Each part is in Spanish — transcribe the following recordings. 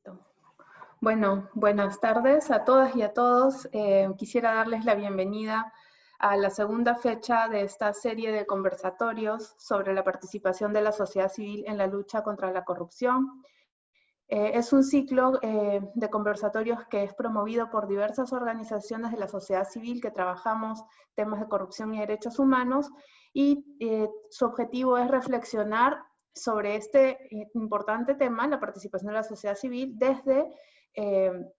Listo. Bueno, buenas tardes a todas y a todos. Quisiera darles la bienvenida a la segunda fecha de esta serie de conversatorios sobre la participación de la sociedad civil en la lucha contra la corrupción. Es un ciclo de conversatorios que es promovido por diversas organizaciones de la sociedad civil que trabajamos temas de corrupción y derechos humanos, y su objetivo es reflexionar sobre este importante tema, la participación de la sociedad civil, desde el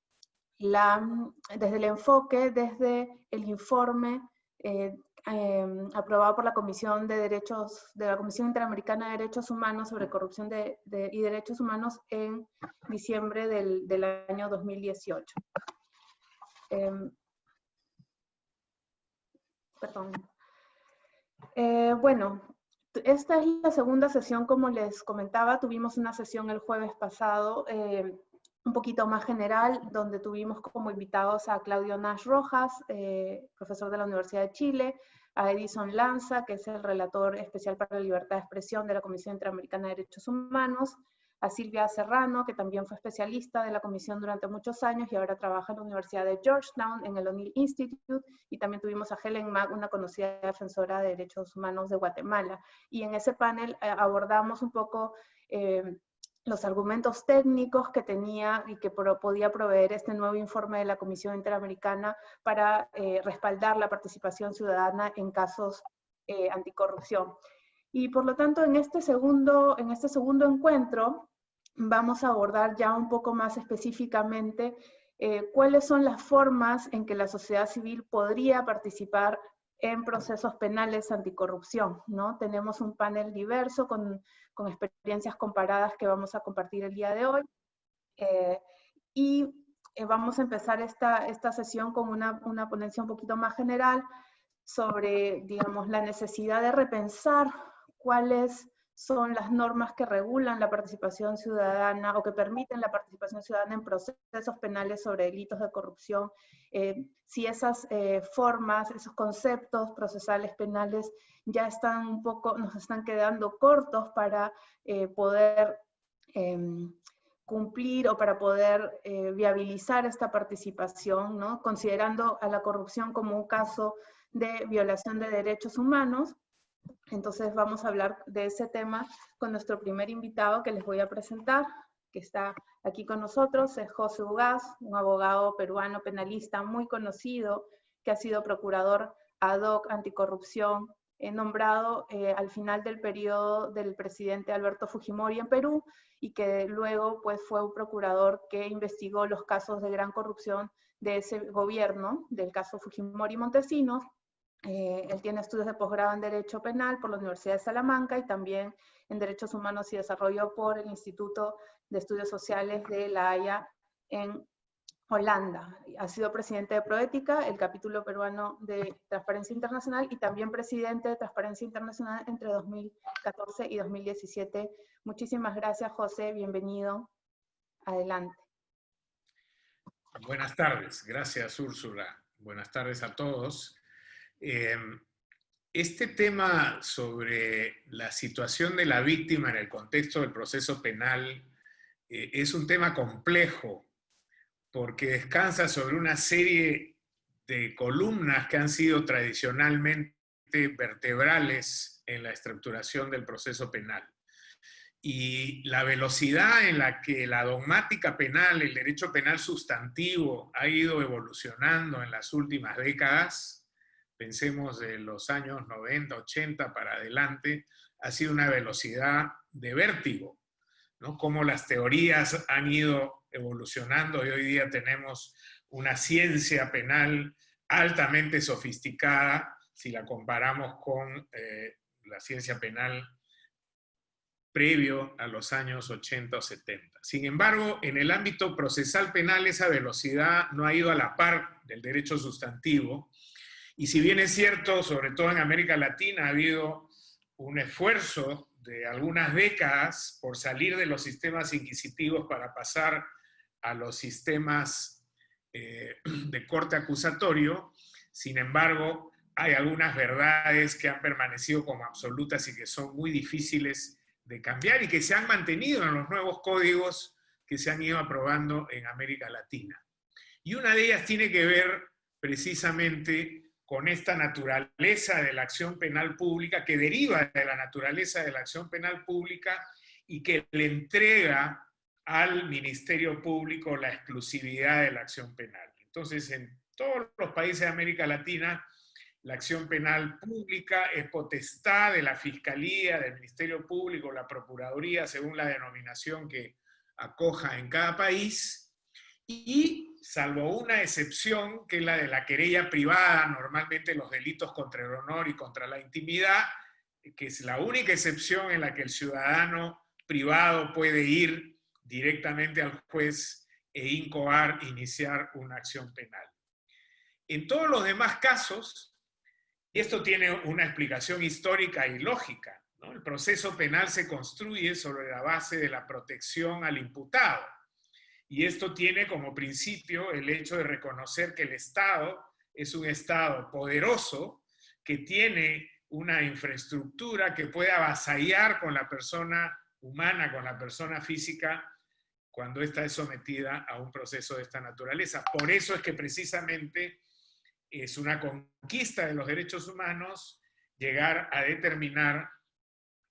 enfoque, desde el informe aprobado por la Comisión de la Comisión Interamericana de Derechos Humanos sobre corrupción y derechos humanos en diciembre del año 2018. Perdón. Bueno, esta es la segunda sesión, como les comentaba. Tuvimos una sesión el jueves pasado, un poquito más general, donde tuvimos como invitados a Claudio Nash Rojas, profesor de la Universidad de Chile, a Edison Lanza, que es el relator especial para la libertad de expresión de la Comisión Interamericana de Derechos Humanos, a Silvia Serrano, que también fue especialista de la comisión durante muchos años y ahora trabaja en la Universidad de Georgetown, en el O'Neill Institute, y también tuvimos a Helen Mack, una conocida defensora de derechos humanos de Guatemala. Y en ese panel abordamos un poco los argumentos técnicos que tenía y que podía proveer este nuevo informe de la Comisión Interamericana para respaldar la participación ciudadana en casos anticorrupción. Y por lo tanto, en este segundo encuentro, vamos a abordar ya un poco más específicamente cuáles son las formas en que la sociedad civil podría participar en procesos penales anticorrupción, ¿no? Tenemos un panel diverso con experiencias comparadas que vamos a compartir el día de hoy. Vamos a empezar esta sesión con una ponencia un poquito más general sobre, digamos, la necesidad de repensar cuáles son las normas que regulan la participación ciudadana o que permiten la participación ciudadana en procesos penales sobre delitos de corrupción, si esas formas, esos conceptos procesales penales ya están nos están quedando cortos para poder cumplir o para poder viabilizar esta participación, ¿no? Considerando a la corrupción como un caso de violación de derechos humanos. Entonces vamos a hablar de ese tema con nuestro primer invitado que les voy a presentar, que está aquí con nosotros, es José Ugaz, un abogado peruano penalista muy conocido, que ha sido procurador ad hoc anticorrupción, nombrado al final del periodo del presidente Alberto Fujimori en Perú, y que luego pues, fue un procurador que investigó los casos de gran corrupción de ese gobierno, del caso Fujimori-Montesinos. Él tiene estudios de posgrado en Derecho Penal por la Universidad de Salamanca y también en Derechos Humanos y Desarrollo por el Instituto de Estudios Sociales de La Haya en Holanda. Ha sido presidente de Proética, el capítulo peruano de Transparencia Internacional, y también presidente de Transparencia Internacional entre 2014 y 2017. Muchísimas gracias, José. Bienvenido. Adelante. Buenas tardes. Gracias, Úrsula. Buenas tardes a todos. Este tema sobre la situación de la víctima en el contexto del proceso penal es un tema complejo porque descansa sobre una serie de columnas que han sido tradicionalmente vertebrales en la estructuración del proceso penal. Y la velocidad en la que la dogmática penal, el derecho penal sustantivo, ha ido evolucionando en las últimas décadas, pensemos de los años 90, 80 para adelante, ha sido una velocidad de vértigo, ¿no? Cómo las teorías han ido evolucionando y hoy día tenemos una ciencia penal altamente sofisticada, si la comparamos con la ciencia penal previo a los años 80 o 70. Sin embargo, en el ámbito procesal penal esa velocidad no ha ido a la par del derecho sustantivo, y si bien es cierto, sobre todo en América Latina, ha habido un esfuerzo de algunas décadas por salir de los sistemas inquisitivos para pasar a los sistemas de corte acusatorio, sin embargo, hay algunas verdades que han permanecido como absolutas y que son muy difíciles de cambiar y que se han mantenido en los nuevos códigos que se han ido aprobando en América Latina. Y una de ellas tiene que ver precisamente con esta naturaleza de la acción penal pública, que deriva de la naturaleza de la acción penal pública y que le entrega al Ministerio Público la exclusividad de la acción penal. Entonces, en todos los países de América Latina, la acción penal pública es potestad de la Fiscalía, del Ministerio Público, la Procuraduría, según la denominación que acoja en cada país, y salvo una excepción, que es la de la querella privada, normalmente los delitos contra el honor y contra la intimidad, que es la única excepción en la que el ciudadano privado puede ir directamente al juez e incoar, iniciar una acción penal. En todos los demás casos, y esto tiene una explicación histórica y lógica, ¿no? El proceso penal se construye sobre la base de la protección al imputado. Y esto tiene como principio el hecho de reconocer que el Estado es un Estado poderoso que tiene una infraestructura que puede avasallar con la persona humana, con la persona física, cuando ésta es sometida a un proceso de esta naturaleza. Por eso es que precisamente es una conquista de los derechos humanos llegar a determinar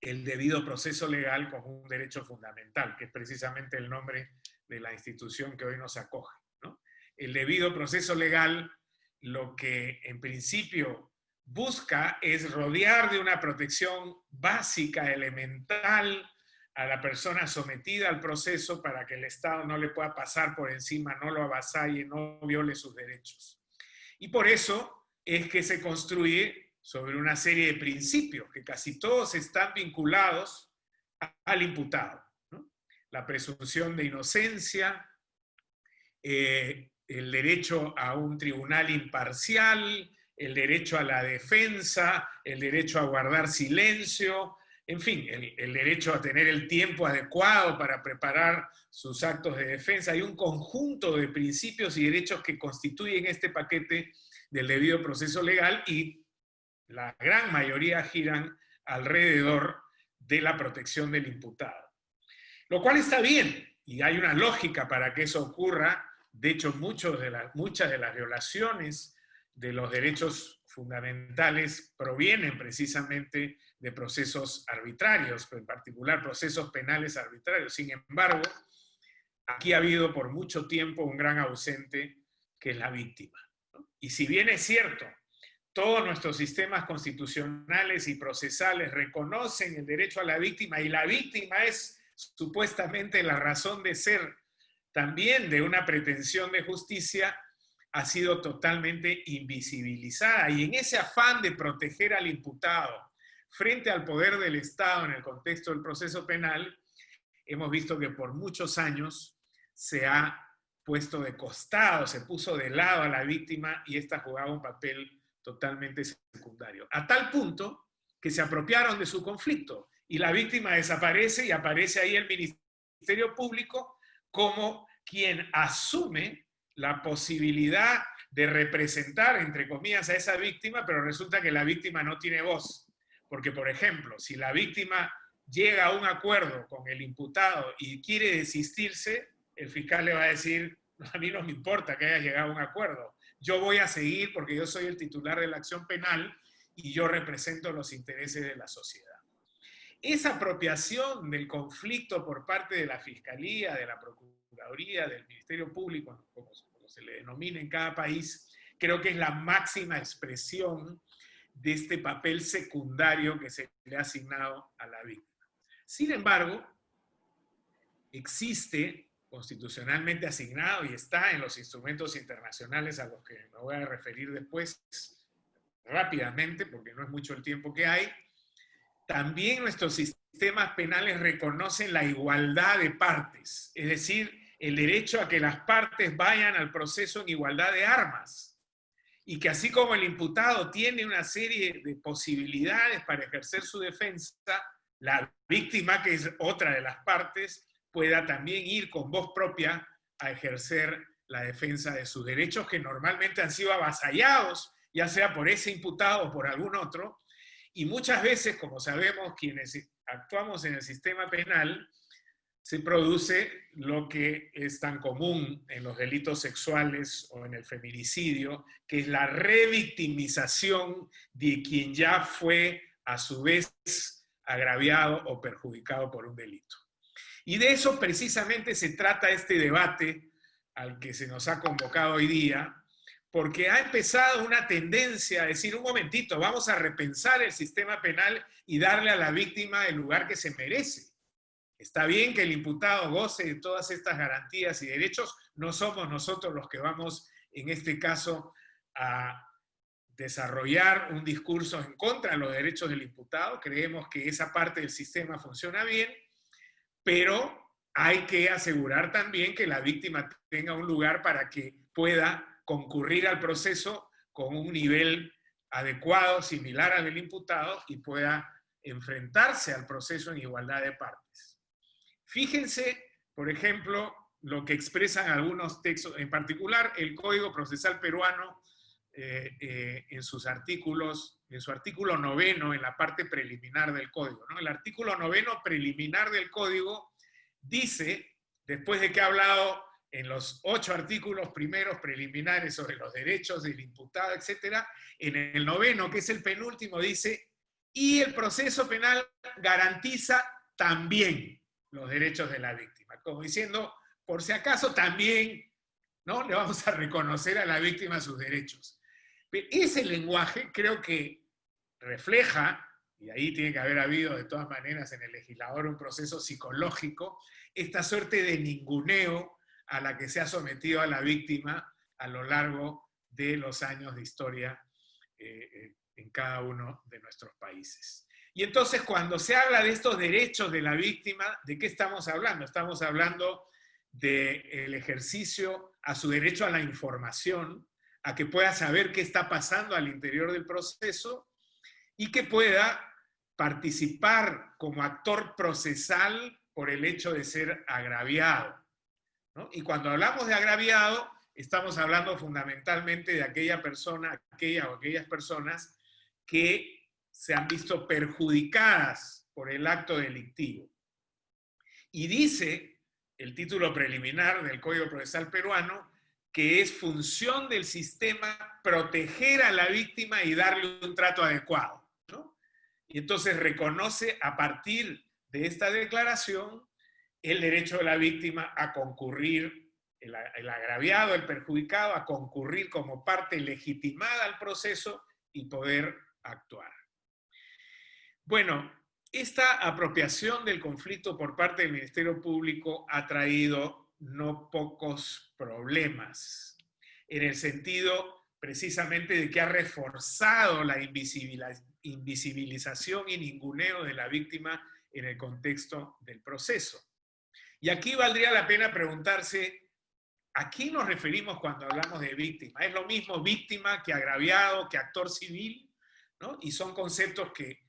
el debido proceso legal como un derecho fundamental, que es precisamente el nombre de la institución que hoy nos acoge, ¿no? El debido proceso legal lo que en principio busca es rodear de una protección básica, elemental, a la persona sometida al proceso para que el Estado no le pueda pasar por encima, no lo avasalle, no viole sus derechos. Y por eso es que se construye sobre una serie de principios que casi todos están vinculados al imputado, ¿no? La presunción de inocencia, el derecho a un tribunal imparcial, el derecho a la defensa, el derecho a guardar silencio, en fin, el derecho a tener el tiempo adecuado para preparar sus actos de defensa. Hay un conjunto de principios y derechos que constituyen este paquete del debido proceso legal y la gran mayoría giran alrededor de la protección del imputado. Lo cual está bien, y hay una lógica para que eso ocurra. De hecho, muchas de las violaciones de los derechos fundamentales provienen precisamente de procesos arbitrarios, en particular procesos penales arbitrarios. Sin embargo, aquí ha habido por mucho tiempo un gran ausente, que es la víctima, ¿no? Y si bien es cierto, todos nuestros sistemas constitucionales y procesales reconocen el derecho a la víctima, y la víctima es supuestamente la razón de ser también de una pretensión de justicia, ha sido totalmente invisibilizada. Y en ese afán de proteger al imputado frente al poder del Estado en el contexto del proceso penal, hemos visto que por muchos años se ha puesto de costado, se puso de lado a la víctima y ésta jugaba un papel totalmente secundario. A tal punto que se apropiaron de su conflicto y la víctima desaparece y aparece ahí el Ministerio Público como quien asume la posibilidad de representar, entre comillas, a esa víctima, pero resulta que la víctima no tiene voz. Porque, por ejemplo, si la víctima llega a un acuerdo con el imputado y quiere desistirse, el fiscal le va a decir, a mí no me importa que haya llegado a un acuerdo, yo voy a seguir porque yo soy el titular de la acción penal y yo represento los intereses de la sociedad. Esa apropiación del conflicto por parte de la Fiscalía, de la Procuraduría, del Ministerio Público, como se le denomina en cada país, creo que es la máxima expresión de este papel secundario que se le ha asignado a la víctima. Sin embargo, existe constitucionalmente asignado y está en los instrumentos internacionales a los que me voy a referir después rápidamente, porque no es mucho el tiempo que hay. También nuestros sistemas penales reconocen la igualdad de partes, es decir, el derecho a que las partes vayan al proceso en igualdad de armas, y que así como el imputado tiene una serie de posibilidades para ejercer su defensa, la víctima, que es otra de las partes, pueda también ir con voz propia a ejercer la defensa de sus derechos, que normalmente han sido avasallados, ya sea por ese imputado o por algún otro. Y muchas veces, como sabemos, quienes actuamos en el sistema penal, se produce lo que es tan común en los delitos sexuales o en el feminicidio, que es la revictimización de quien ya fue a su vez agraviado o perjudicado por un delito. Y de eso precisamente se trata este debate al que se nos ha convocado hoy día, porque ha empezado una tendencia a decir, un momentito, vamos a repensar el sistema penal y darle a la víctima el lugar que se merece. Está bien que el imputado goce de todas estas garantías y derechos, no somos nosotros los que vamos, en este caso, a desarrollar un discurso en contra de los derechos del imputado, creemos que esa parte del sistema funciona bien, pero hay que asegurar también que la víctima tenga un lugar para que pueda concurrir al proceso con un nivel adecuado, similar al del imputado, y pueda enfrentarse al proceso en igualdad de partes. Fíjense, por ejemplo, lo que expresan algunos textos, en particular el Código Procesal Peruano, en sus artículos, en su artículo 9, en la parte preliminar del Código, ¿no? El artículo 9 preliminar del Código dice, después de que ha hablado en los 8 artículos primeros preliminares sobre los derechos del imputado, etc., en el 9, que es el penúltimo, dice, y el proceso penal garantiza también los derechos de la víctima, como diciendo, por si acaso también, ¿no?, le vamos a reconocer a la víctima sus derechos. Pero ese lenguaje creo que refleja, y ahí tiene que haber habido de todas maneras en el legislador un proceso psicológico, esta suerte de ninguneo a la que se ha sometido a la víctima a lo largo de los años de historia en cada uno de nuestros países. Y entonces cuando se habla de estos derechos de la víctima, ¿de qué estamos hablando? Estamos hablando del ejercicio a su derecho a la información, a que pueda saber qué está pasando al interior del proceso y que pueda participar como actor procesal por el hecho de ser agraviado, ¿no? Y cuando hablamos de agraviado, estamos hablando fundamentalmente de aquella persona, aquella o aquellas personas que se han visto perjudicadas por el acto delictivo. Y dice el título preliminar del Código Procesal Peruano que es función del sistema proteger a la víctima y darle un trato adecuado, ¿no? Y entonces reconoce a partir de esta declaración el derecho de la víctima a concurrir, el agraviado, el perjudicado, a concurrir como parte legitimada al proceso y poder actuar. Bueno, esta apropiación del conflicto por parte del Ministerio Público ha traído no pocos problemas, en el sentido precisamente de que ha reforzado la invisibilización y ninguneo de la víctima en el contexto del proceso. Y aquí valdría la pena preguntarse, ¿a quién nos referimos cuando hablamos de víctima? ¿Es lo mismo víctima que agraviado, que actor civil? ¿No? Y son conceptos que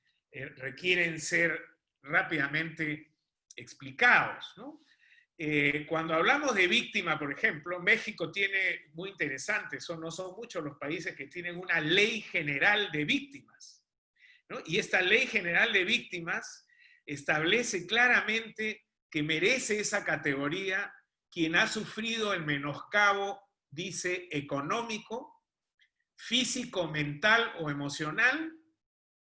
requieren ser rápidamente explicados, ¿no? Cuando hablamos de víctima, por ejemplo, México tiene, muy interesante, no son muchos los países que tienen una ley general de víctimas, ¿no? Y esta ley general de víctimas establece claramente que merece esa categoría quien ha sufrido el menoscabo, dice, económico, físico, mental o emocional,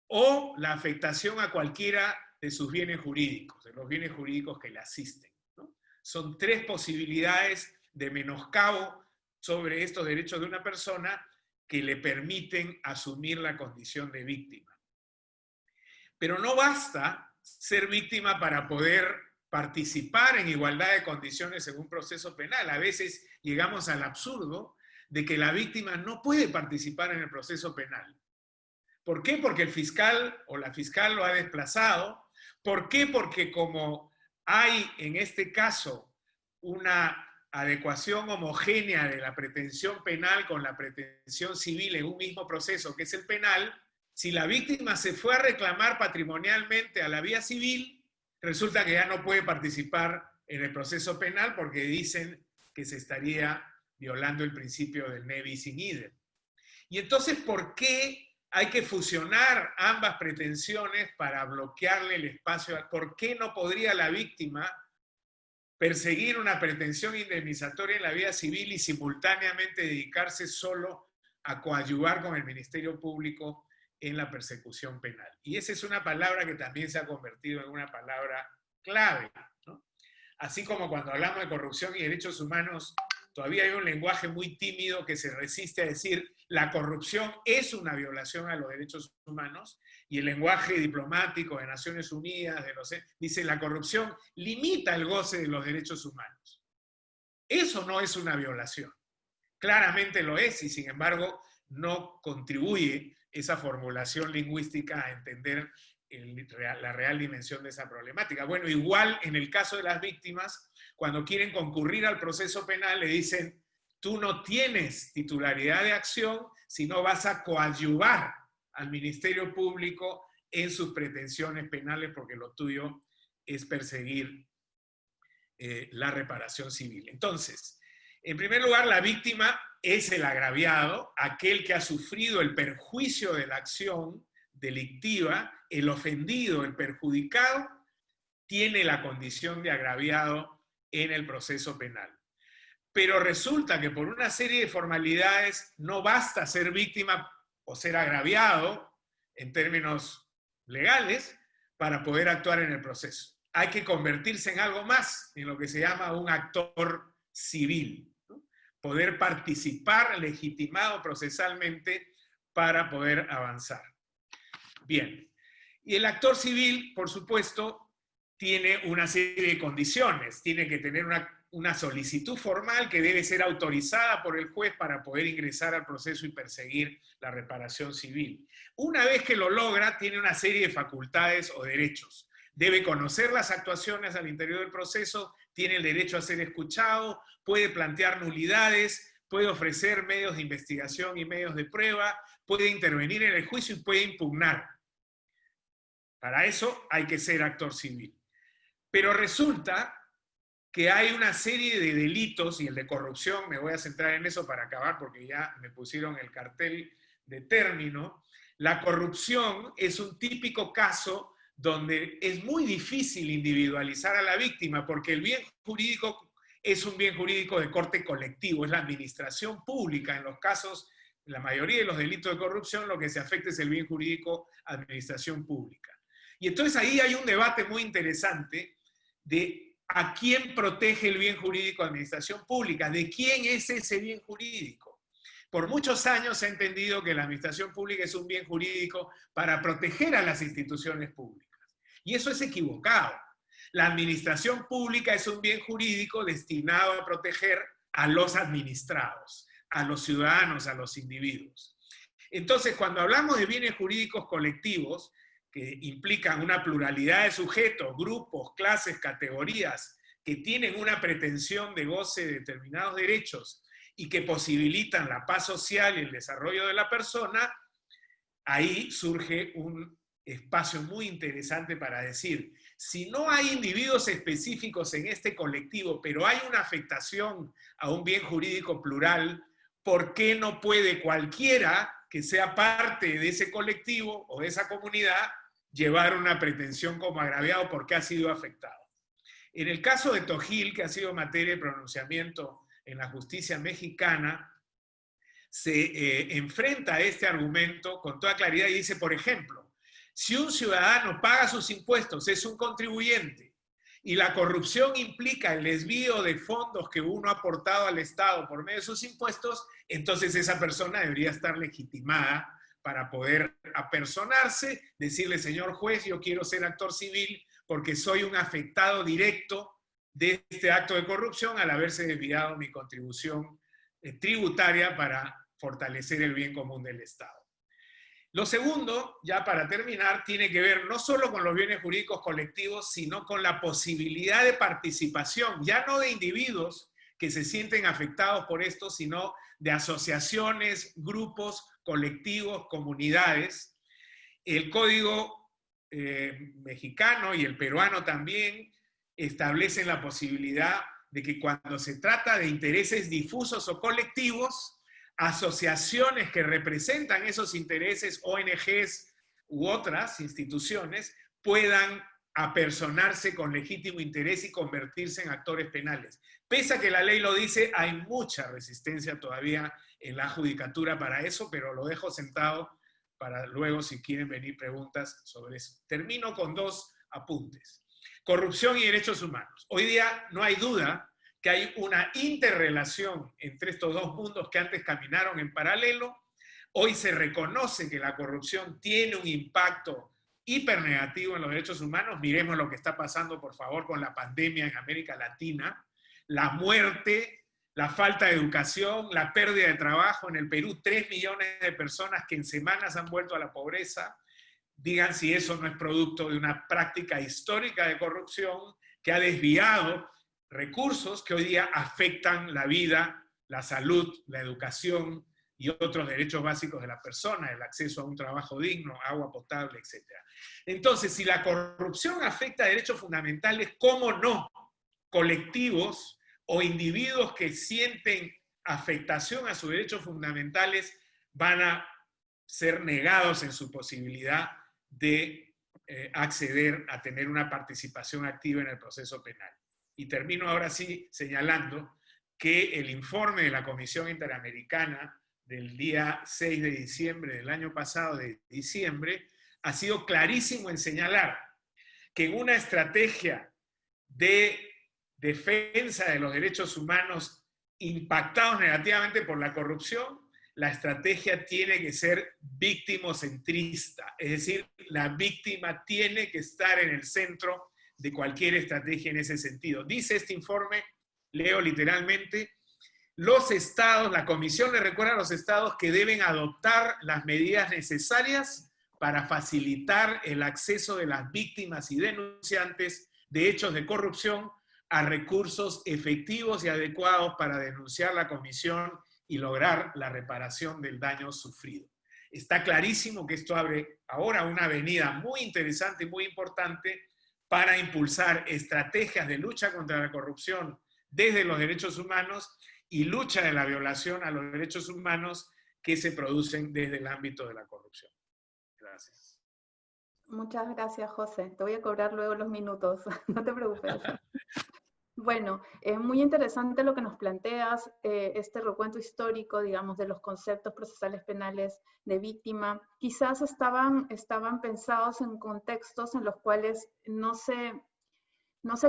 o la afectación a cualquiera de sus bienes jurídicos, de los bienes jurídicos que le asisten, ¿no? Son 3 posibilidades de menoscabo sobre estos derechos de una persona que le permiten asumir la condición de víctima. Pero no basta ser víctima para poder participar en igualdad de condiciones en un proceso penal. A veces llegamos al absurdo de que la víctima no puede participar en el proceso penal. ¿Por qué? Porque el fiscal o la fiscal lo ha desplazado. ¿Por qué? Porque como hay en este caso una adecuación homogénea de la pretensión penal con la pretensión civil en un mismo proceso, que es el penal, si la víctima se fue a reclamar patrimonialmente a la vía civil, resulta que ya no puede participar en el proceso penal porque dicen que se estaría violando el principio del ne bis in idem. Y entonces, ¿por qué hay que fusionar ambas pretensiones para bloquearle el espacio? ¿Por qué no podría la víctima perseguir una pretensión indemnizatoria en la vía civil y simultáneamente dedicarse solo a coadyuvar con el Ministerio Público en la persecución penal. Y esa es una palabra que también se ha convertido en una palabra clave, ¿no? Así como cuando hablamos de corrupción y derechos humanos, todavía hay un lenguaje muy tímido que se resiste a decir la corrupción es una violación a los derechos humanos, y el lenguaje diplomático de Naciones Unidas, dice la corrupción limita el goce de los derechos humanos. Eso no es una violación. Claramente lo es, y sin embargo no contribuye esa formulación lingüística a entender la real dimensión de esa problemática. Bueno, igual en el caso de las víctimas, cuando quieren concurrir al proceso penal, le dicen, tú no tienes titularidad de acción, sino vas a coadyuvar al Ministerio Público en sus pretensiones penales, porque lo tuyo es perseguir la reparación civil. Entonces, en primer lugar, la víctima es el agraviado, aquel que ha sufrido el perjuicio de la acción delictiva. El ofendido, el perjudicado, tiene la condición de agraviado en el proceso penal. Pero resulta que por una serie de formalidades no basta ser víctima o ser agraviado en términos legales para poder actuar en el proceso. Hay que convertirse en algo más, en lo que se llama un actor civil, ¿no? Poder participar legitimado procesalmente para poder avanzar. Bien, y el actor civil, por supuesto, tiene una serie de condiciones. Tiene que tener una solicitud formal que debe ser autorizada por el juez para poder ingresar al proceso y perseguir la reparación civil. Una vez que lo logra, tiene una serie de facultades o derechos. Debe conocer las actuaciones al interior del proceso, tiene el derecho a ser escuchado, puede plantear nulidades, puede ofrecer medios de investigación y medios de prueba, puede intervenir en el juicio y puede impugnar. Para eso hay que ser actor civil. Pero resulta que hay una serie de delitos, y el de corrupción, me voy a centrar en eso para acabar porque ya me pusieron el cartel de término. La corrupción es un típico caso donde es muy difícil individualizar a la víctima, porque el bien jurídico es un bien jurídico de corte colectivo, es la administración pública. En los casos, la mayoría de los delitos de corrupción, lo que se afecta es el bien jurídico, administración pública. Y entonces ahí hay un debate muy interesante de a quién protege el bien jurídico de administración pública, de quién es ese bien jurídico. Por muchos años se ha entendido que la administración pública es un bien jurídico para proteger a las instituciones públicas. Y eso es equivocado. La administración pública es un bien jurídico destinado a proteger a los administrados, a los ciudadanos, a los individuos. Entonces, cuando hablamos de bienes jurídicos colectivos, que implican una pluralidad de sujetos, grupos, clases, categorías, que tienen una pretensión de goce de determinados derechos y que posibilitan la paz social y el desarrollo de la persona, ahí surge un espacio muy interesante para decir, si no hay individuos específicos en este colectivo, pero hay una afectación a un bien jurídico plural, ¿por qué no puede cualquiera que sea parte de ese colectivo o de esa comunidad llevar una pretensión como agraviado porque ha sido afectado? En el caso de Togil, que ha sido materia de pronunciamiento en la justicia mexicana, se enfrenta a este argumento con toda claridad y dice, por ejemplo, si un ciudadano paga sus impuestos, es un contribuyente, y la corrupción implica el desvío de fondos que uno ha aportado al Estado por medio de sus impuestos, entonces esa persona debería estar legitimada para poder apersonarse, decirle, señor juez, yo quiero ser actor civil porque soy un afectado directo de este acto de corrupción al haberse desviado mi contribución tributaria para fortalecer el bien común del Estado. Lo segundo, ya para terminar, tiene que ver no solo con los bienes jurídicos colectivos, sino con la posibilidad de participación, ya no de individuos que se sienten afectados por esto, sino de asociaciones, grupos, colectivos, comunidades. El Código mexicano y el peruano también establecen la posibilidad de que cuando se trata de intereses difusos o colectivos, asociaciones que representan esos intereses, ONGs u otras instituciones, puedan apersonarse con legítimo interés y convertirse en actores penales. Pese a que la ley lo dice, hay mucha resistencia todavía en la judicatura para eso, pero lo dejo sentado para luego, si quieren venir preguntas sobre eso. Termino con 2 apuntes. Corrupción y derechos humanos. Hoy día no hay duda que hay una interrelación entre estos 2 mundos que antes caminaron en paralelo. Hoy se reconoce que la corrupción tiene un impacto hipernegativo en los derechos humanos. Miremos lo que está pasando, por favor, con la pandemia en América Latina. La muerte, la falta de educación, la pérdida de trabajo. En el Perú, 3 millones de personas que en semanas han vuelto a la pobreza. Digan si eso no es producto de una práctica histórica de corrupción que ha desviado recursos que hoy día afectan la vida, la salud, la educación y otros derechos básicos de la persona, el acceso a un trabajo digno, agua potable, etc. Entonces, si la corrupción afecta a derechos fundamentales, ¿cómo no? Colectivos o individuos que sienten afectación a sus derechos fundamentales van a ser negados en su posibilidad de acceder a tener una participación activa en el proceso penal. Y termino ahora sí señalando que el informe de la Comisión Interamericana del día 6 de diciembre del año pasado, de diciembre, ha sido clarísimo en señalar que en una estrategia de defensa de los derechos humanos impactados negativamente por la corrupción, la estrategia tiene que ser victimocentrista, es decir, la víctima tiene que estar en el centro de cualquier estrategia en ese sentido. Dice este informe, leo literalmente, los estados, la Comisión le recuerda a los estados que deben adoptar las medidas necesarias para facilitar el acceso de las víctimas y denunciantes de hechos de corrupción a recursos efectivos y adecuados para denunciar la comisión y lograr la reparación del daño sufrido. Está clarísimo que esto abre ahora una avenida muy interesante y muy importante para impulsar estrategias de lucha contra la corrupción desde los derechos humanos y lucha de la violación a los derechos humanos que se producen desde el ámbito de la corrupción. Gracias. Muchas gracias, José. Te voy a cobrar luego los minutos, no te preocupes. Bueno, es muy interesante lo que nos planteas, este recuento histórico, digamos, de los conceptos procesales penales de víctima. Quizás estaban pensados en contextos en los cuales no se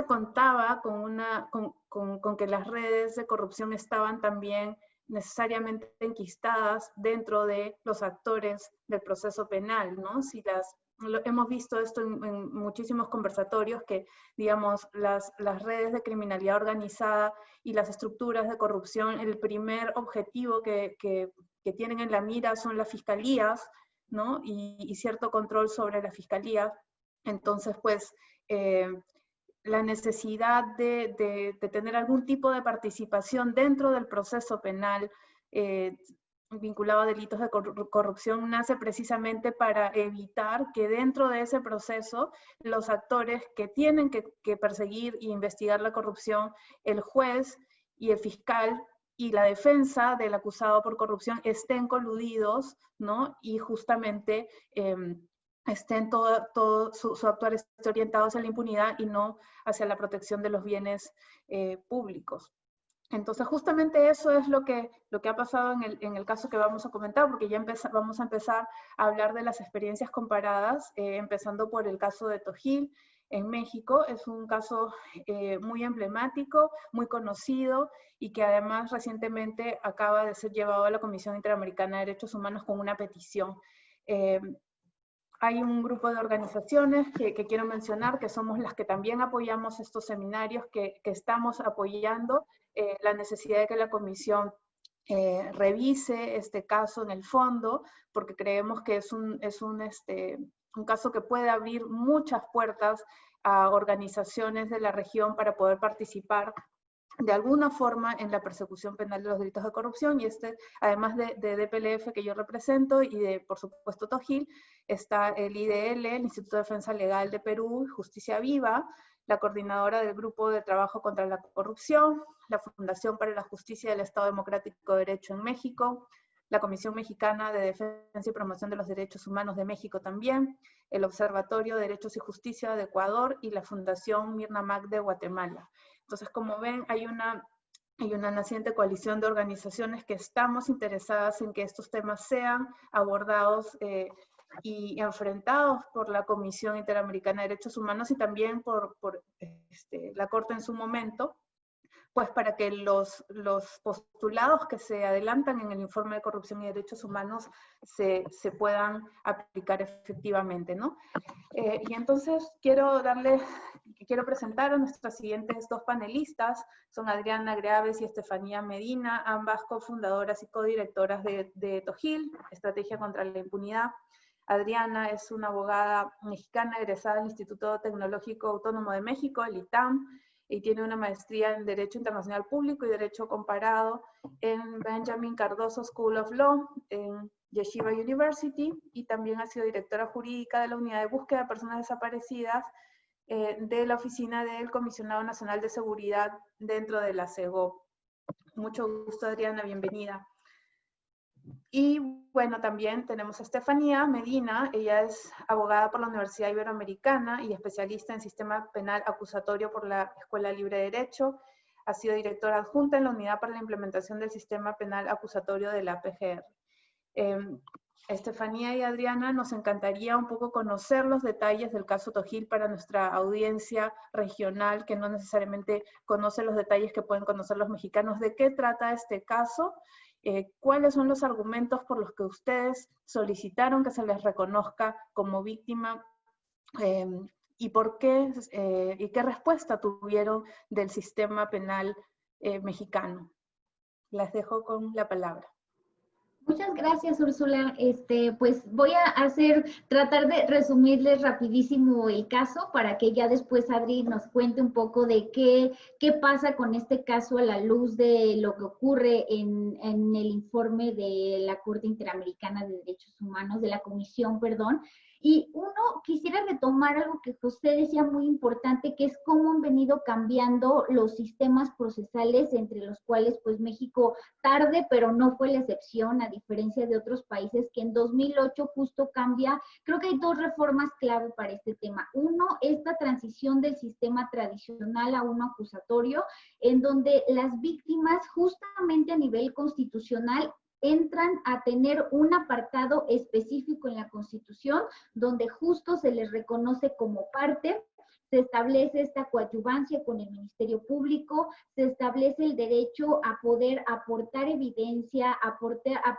contaba con que las redes de corrupción estaban también necesariamente enquistadas dentro de los actores del proceso penal, ¿no? Hemos visto esto en muchísimos conversatorios que, digamos, las redes de criminalidad organizada y las estructuras de corrupción, el primer objetivo que tienen en la mira son las fiscalías, ¿no? Y cierto control sobre la fiscalía. Entonces, pues, la necesidad de tener algún tipo de participación dentro del proceso penal vinculado a delitos de corrupción nace precisamente para evitar que dentro de ese proceso los actores que tienen que perseguir e investigar la corrupción, el juez y el fiscal y la defensa del acusado por corrupción estén coludidos, ¿no? Y justamente estén todo su actuar esté orientado hacia la impunidad y no hacia la protección de los bienes públicos. Entonces, justamente eso es lo que ha pasado en el caso que vamos a comentar, porque ya vamos a empezar a hablar de las experiencias comparadas, empezando por el caso de Tojil en México. Es un caso muy emblemático, muy conocido, y que además recientemente acaba de ser llevado a la Comisión Interamericana de Derechos Humanos con una petición. Hay un grupo de organizaciones que quiero mencionar, que somos las que también apoyamos estos seminarios, que estamos apoyando la necesidad de que la comisión revise este caso en el fondo, porque creemos que es un caso que puede abrir muchas puertas a organizaciones de la región para poder participar de alguna forma en la persecución penal de los delitos de corrupción. Y además de DPLF que yo represento y de, por supuesto, Tojil, está el IDL, el Instituto de Defensa Legal de Perú, Justicia Viva, la coordinadora del Grupo de Trabajo contra la Corrupción, la Fundación para la Justicia del Estado Democrático de Derecho en México, la Comisión Mexicana de Defensa y Promoción de los Derechos Humanos de México también, el Observatorio de Derechos y Justicia de Ecuador y la Fundación Mirna Mac de Guatemala. Entonces, como ven, hay una naciente coalición de organizaciones que estamos interesadas en que estos temas sean abordados y enfrentados por la Comisión Interamericana de Derechos Humanos y también por la Corte en su momento, pues para que los postulados que se adelantan en el informe de corrupción y derechos humanos se puedan aplicar efectivamente, ¿no? Y entonces quiero presentar a nuestras siguientes dos panelistas, son Adriana Greaves y Estefanía Medina, ambas cofundadoras y codirectoras de TOGIL, Estrategia contra la Impunidad. Adriana es una abogada mexicana egresada del Instituto Tecnológico Autónomo de México, el ITAM, y tiene una maestría en Derecho Internacional Público y Derecho Comparado en Benjamin Cardozo School of Law, en Yeshiva University, y también ha sido directora jurídica de la Unidad de Búsqueda de Personas Desaparecidas de la Oficina del Comisionado Nacional de Seguridad dentro de la CEGOP. Mucho gusto, Adriana, bienvenida. Y bueno, también tenemos a Estefanía Medina, ella es abogada por la Universidad Iberoamericana y especialista en sistema penal acusatorio por la Escuela Libre de Derecho. Ha sido directora adjunta en la Unidad para la Implementación del Sistema Penal Acusatorio de la PGR. Estefanía y Adriana, nos encantaría un poco conocer los detalles del caso TOGIL para nuestra audiencia regional, que no necesariamente conoce los detalles que pueden conocer los mexicanos. ¿De qué trata este caso? ¿Cuáles son los argumentos por los que ustedes solicitaron que se les reconozca como víctima? ¿Y por qué? ¿Y qué respuesta tuvieron del sistema penal mexicano? Las dejo con la palabra. Muchas gracias, Úrsula. Pues voy a tratar de resumirles rapidísimo el caso para que ya después Adri nos cuente un poco de qué pasa con este caso a la luz de lo que ocurre en el informe de la Corte Interamericana de Derechos Humanos, de la Comisión, perdón. Y quisiera retomar algo que José decía muy importante, que es cómo han venido cambiando los sistemas procesales, entre los cuales pues México tarde, pero no fue la excepción, a diferencia de otros países que en 2008 justo cambia. Creo que hay dos reformas clave para este tema. Uno, esta transición del sistema tradicional a uno acusatorio, en donde las víctimas justamente a nivel constitucional entran a tener un apartado específico en la Constitución donde justo se les reconoce como parte. Se establece esta coadyuvancia con el Ministerio Público, se establece el derecho a poder aportar evidencia, a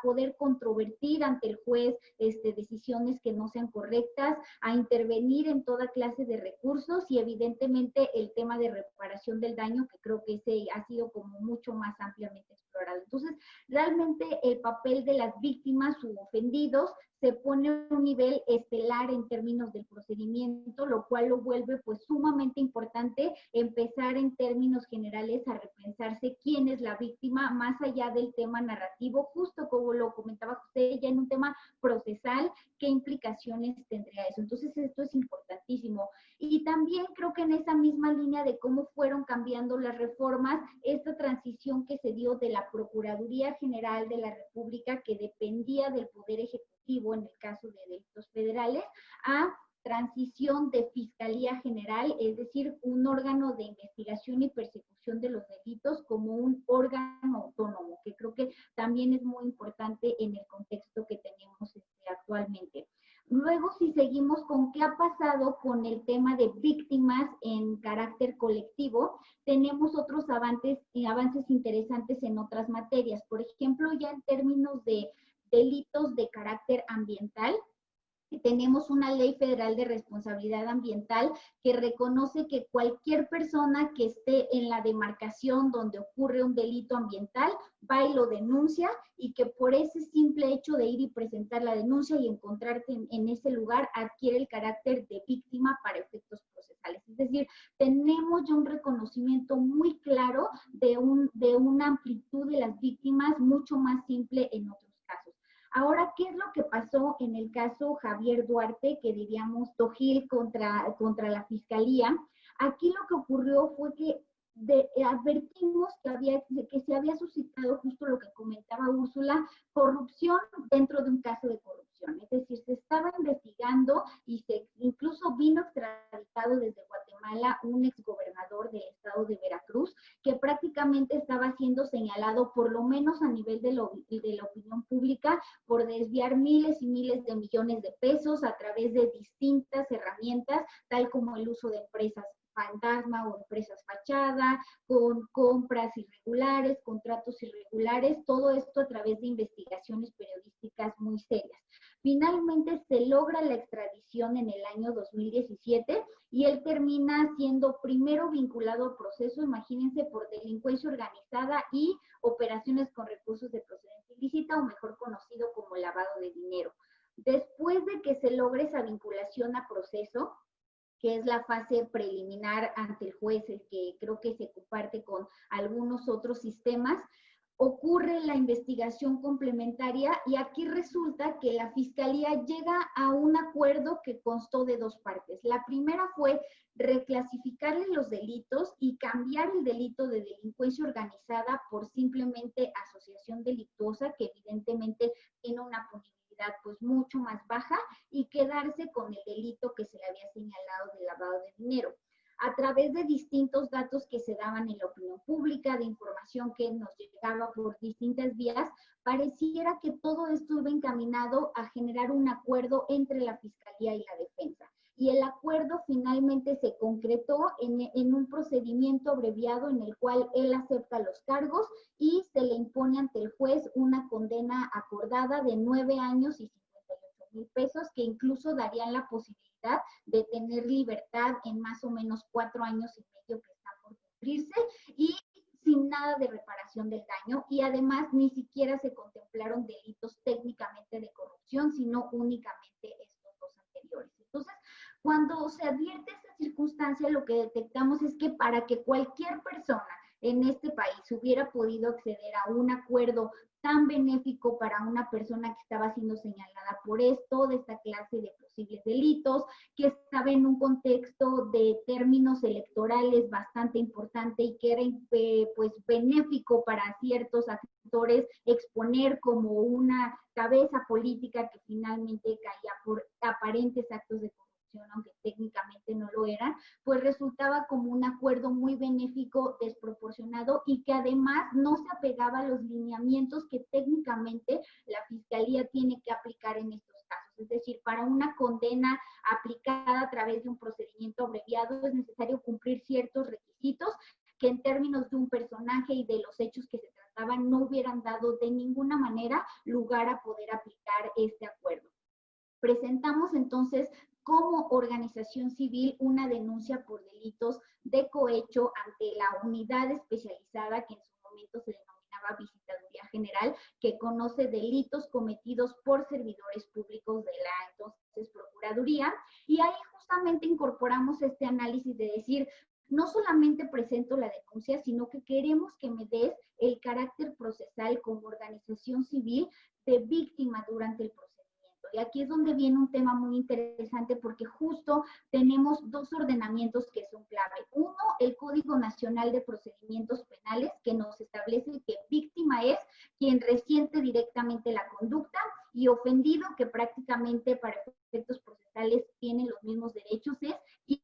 poder controvertir ante el juez decisiones que no sean correctas, a intervenir en toda clase de recursos y evidentemente el tema de reparación del daño, que creo que ese ha sido como mucho más ampliamente explorado. Entonces, realmente el papel de las víctimas u ofendidos se pone a un nivel estelar en términos del procedimiento, lo cual lo vuelve pues sumamente importante empezar en términos generales a repensarse quién es la víctima, más allá del tema narrativo, justo como lo comentaba usted, ya en un tema procesal, qué implicaciones tendría eso. Entonces esto es importantísimo. Y también creo que en esa misma línea de cómo fueron cambiando las reformas, esta transición que se dio de la Procuraduría General de la República, que dependía del Poder Ejecutivo en el caso de delitos federales, a transición de Fiscalía General, es decir, un órgano de investigación y persecución de los delitos como un órgano autónomo, que creo que también es muy importante en el contexto que tenemos actualmente. Luego, si seguimos con qué ha pasado con el tema de víctimas en carácter colectivo, tenemos otros avances interesantes en otras materias. Por ejemplo, ya en términos de delitos de carácter ambiental, tenemos una ley federal de responsabilidad ambiental que reconoce que cualquier persona que esté en la demarcación donde ocurre un delito ambiental va y lo denuncia, y que por ese simple hecho de ir y presentar la denuncia y encontrarte en ese lugar adquiere el carácter de víctima para efectos procesales. Es decir, tenemos ya un reconocimiento muy claro de una amplitud de las víctimas mucho más simple en otros casos. Ahora, ¿qué es lo que pasó en el caso Javier Duarte, que diríamos TOGIL contra la Fiscalía? Aquí lo que ocurrió fue que advertimos que se había suscitado justo lo que comentaba Úrsula, corrupción dentro de un caso de corrupción. Es decir, se estaba investigando y incluso vino extraditado desde Guatemala un exgobernador del estado de Veracruz que prácticamente estaba siendo señalado, por lo menos a nivel de la opinión pública, por desviar miles y miles de millones de pesos a través de distintas herramientas, tal como el uso de empresas fantasma o empresas fachada, con compras irregulares, contratos irregulares, todo esto a través de investigaciones periodísticas muy serias. Finalmente se logra la extradición en el año 2017 y él termina siendo primero vinculado a proceso, imagínense, por delincuencia organizada y operaciones con recursos de procedencia ilícita, o mejor conocido como lavado de dinero. Después de que se logre esa vinculación a proceso, que es la fase preliminar ante el juez, que creo que se comparte con algunos otros sistemas, ocurre la investigación complementaria y aquí resulta que la Fiscalía llega a un acuerdo que constó de dos partes. La primera fue reclasificarle los delitos y cambiar el delito de delincuencia organizada por simplemente asociación delictuosa, que evidentemente tiene una punibilidad pues mucho más baja, y quedarse con el delito que se le había señalado de lavado de dinero. A través de distintos datos que se daban en la opinión pública, de información que nos llegaba por distintas vías, pareciera que todo esto iba encaminado a generar un acuerdo entre la Fiscalía y la Defensa. Y el acuerdo finalmente se concretó en un procedimiento abreviado en el cual él acepta los cargos y se le impone ante el juez una condena acordada de 9 años y 58,000 pesos, que incluso darían la posibilidad de tener libertad en más o menos 4 años y medio que está por cumplirse, y sin nada de reparación del daño, y además ni siquiera se contemplaron delitos técnicamente de corrupción, sino únicamente estos dos anteriores. Entonces, cuando se advierte esta circunstancia, lo que detectamos es que para que cualquier persona en este país hubiera podido acceder a un acuerdo tan benéfico para una persona que estaba siendo señalada por esto, de esta clase de posibles delitos, que estaba en un contexto de términos electorales bastante importante y que era pues benéfico para ciertos actores exponer como una cabeza política que finalmente caía por aparentes actos de corrupción, aunque técnicamente no lo eran, pues resultaba como un acuerdo muy benéfico, desproporcionado, y que además no se apegaba a los lineamientos que técnicamente la Fiscalía tiene que aplicar en estos casos. Es decir, para una condena aplicada a través de un procedimiento abreviado es necesario cumplir ciertos requisitos que en términos de un personaje y de los hechos que se trataban no hubieran dado de ninguna manera lugar a poder aplicar este acuerdo. Presentamos entonces como organización civil una denuncia por delitos de cohecho ante la unidad especializada que en su momento se denominaba Visitaduría General, que conoce delitos cometidos por servidores públicos de la entonces Procuraduría, y ahí justamente incorporamos este análisis de decir, no solamente presento la denuncia, sino que queremos que me des el carácter procesal como organización civil de víctima durante el procedimiento. Y aquí es donde viene un tema muy interesante, porque justo tenemos dos ordenamientos que son clave. Uno, el Código Nacional de Procedimientos Penales, que nos establece que víctima es quien resiente directamente la conducta, y ofendido, que prácticamente para efectos procesales tiene los mismos derechos, es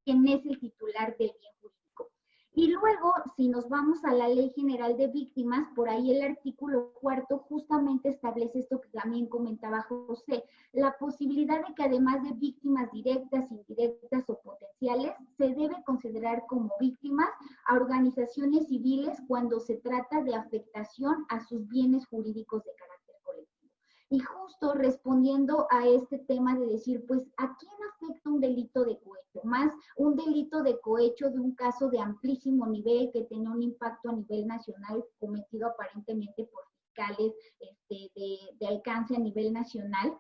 quien es el titular del bien jurídico. Y luego, si nos vamos a la Ley General de Víctimas, por ahí el artículo 4 justamente establece esto que también comentaba José, la posibilidad de que además de víctimas directas, indirectas o potenciales, se debe considerar como víctimas a organizaciones civiles cuando se trata de afectación a sus bienes jurídicos de carácter colectivo. Y justo respondiendo a este tema de decir, pues, ¿a quién afecta un delito de cohecho? Más un delito de cohecho de un caso de amplísimo nivel que tenía un impacto a nivel nacional cometido aparentemente por fiscales de alcance a nivel nacional.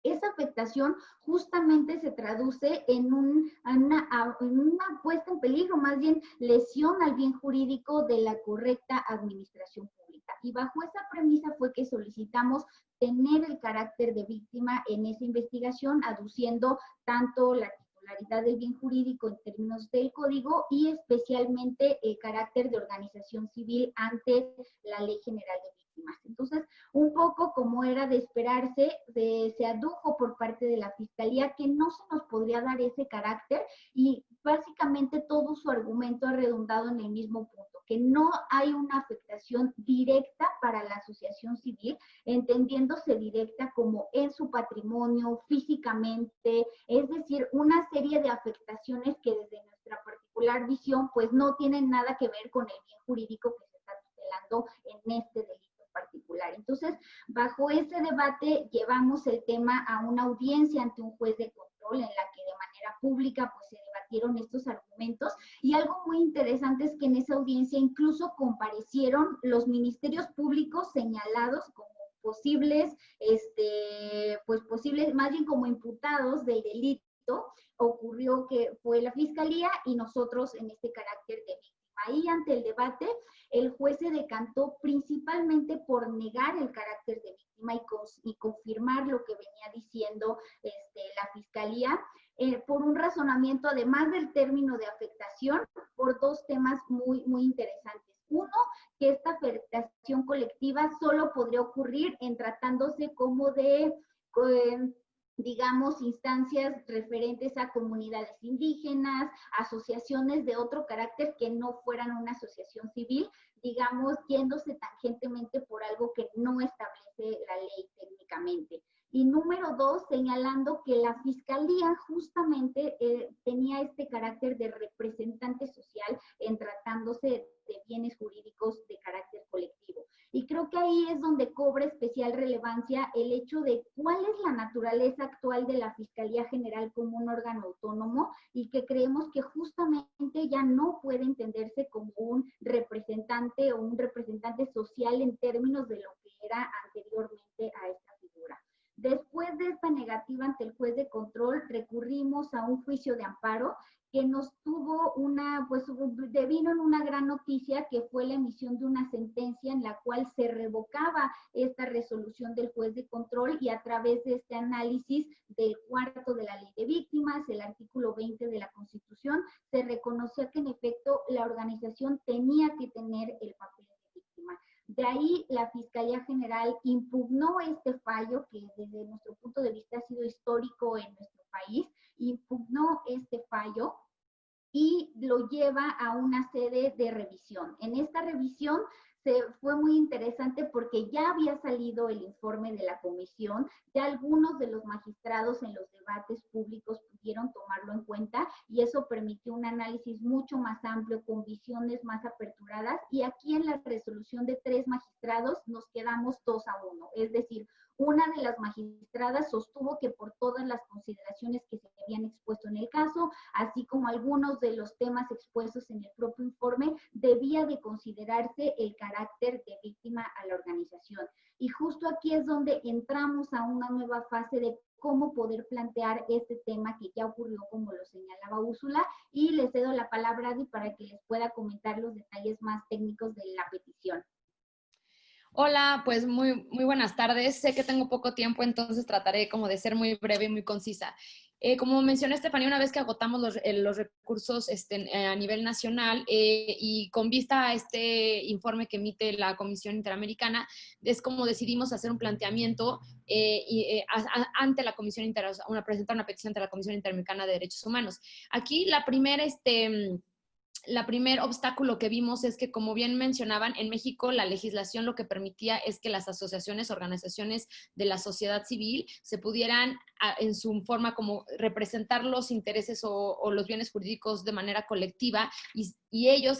Esa afectación justamente se traduce en una puesta en peligro, más bien lesión al bien jurídico de la correcta administración pública. Y bajo esa premisa fue que solicitamos tener el carácter de víctima en esa investigación, aduciendo tanto la particularidad del bien jurídico en términos del código y especialmente el carácter de organización civil ante la Ley General de Víctimas. Entonces, un poco como era de esperarse, se adujo por parte de la Fiscalía que no se nos podría dar ese carácter y básicamente todo su argumento ha redundado en el mismo punto, que no hay una afectación directa para la asociación civil, entendiéndose directa como en su patrimonio, físicamente, es decir, una serie de afectaciones que desde nuestra particular visión pues no tienen nada que ver con el bien jurídico que se está tutelando en este delito particular. Entonces, bajo ese debate llevamos el tema a una audiencia ante un juez de control en la que de manera pública pues se debatieron estos argumentos y algo muy interesante es que en esa audiencia incluso comparecieron los ministerios públicos señalados como posibles, más bien como imputados del delito. Ocurrió que fue la Fiscalía y nosotros en este carácter de víctima. Ahí ante el debate, el juez se decantó principalmente por negar el carácter de víctima y confirmar lo que venía diciendo la Fiscalía, por un razonamiento, además del término de afectación, por dos temas muy, muy interesantes. Uno, que esta afectación colectiva solo podría ocurrir en tratándose como de digamos, instancias referentes a comunidades indígenas, asociaciones de otro carácter que no fueran una asociación civil, digamos, yéndose tangentemente por algo que no establece la ley técnicamente. Y número dos, señalando que la Fiscalía justamente tenía este carácter de representante social en tratándose de bienes jurídicos de carácter colectivo. Y creo que ahí es donde cobra especial relevancia el hecho de cuál es la naturaleza actual de la Fiscalía General como un órgano autónomo y que creemos que justamente ya no puede entenderse como un representante o un representante social en términos de lo que era anteriormente a esta figura. Después de esta negativa ante el juez de control, recurrimos a un juicio de amparo que nos tuvo devino en una gran noticia que fue la emisión de una sentencia en la cual se revocaba esta resolución del juez de control y a través de este análisis del cuarto de la Ley de Víctimas, el artículo 20 de la Constitución, se reconocía que en efecto la organización tenía que tener el papel de víctima. De ahí la Fiscalía General impugnó este fallo que desde nuestro punto de vista ha sido histórico en nuestro país, impugnó este fallo y lo lleva a una sede de revisión. En esta revisión fue muy interesante porque ya había salido el informe de la comisión, ya algunos de los magistrados en los debates públicos pudieron tomarlo en cuenta y eso permitió un análisis mucho más amplio, con visiones más aperturadas, y aquí en la resolución de 3 magistrados nos quedamos 2-1, es decir, una de las magistradas sostuvo que por todas las consideraciones que se habían expuesto en el caso, así como algunos de los temas expuestos en el propio informe, debía de considerarse el carácter de víctima a la organización. Y justo aquí es donde entramos a una nueva fase de cómo poder plantear este tema que ya ocurrió, como lo señalaba Úrsula, y le cedo la palabra a Adi para que les pueda comentar los detalles más técnicos de la petición. Hola, pues muy buenas tardes. Sé que tengo poco tiempo, entonces trataré como de ser muy breve y muy concisa. Como mencioné, Estefanía, una vez que agotamos los recursos a nivel nacional y con vista a este informe que emite la Comisión Interamericana, es como decidimos hacer un planteamiento ante la Comisión Interamericana, presentar una petición ante la Comisión Interamericana de Derechos Humanos. Aquí la primer obstáculo que vimos es que, como bien mencionaban, en México la legislación lo que permitía es que las asociaciones, organizaciones de la sociedad civil se pudieran, en su forma, como representar los intereses o los bienes jurídicos de manera colectiva y ellos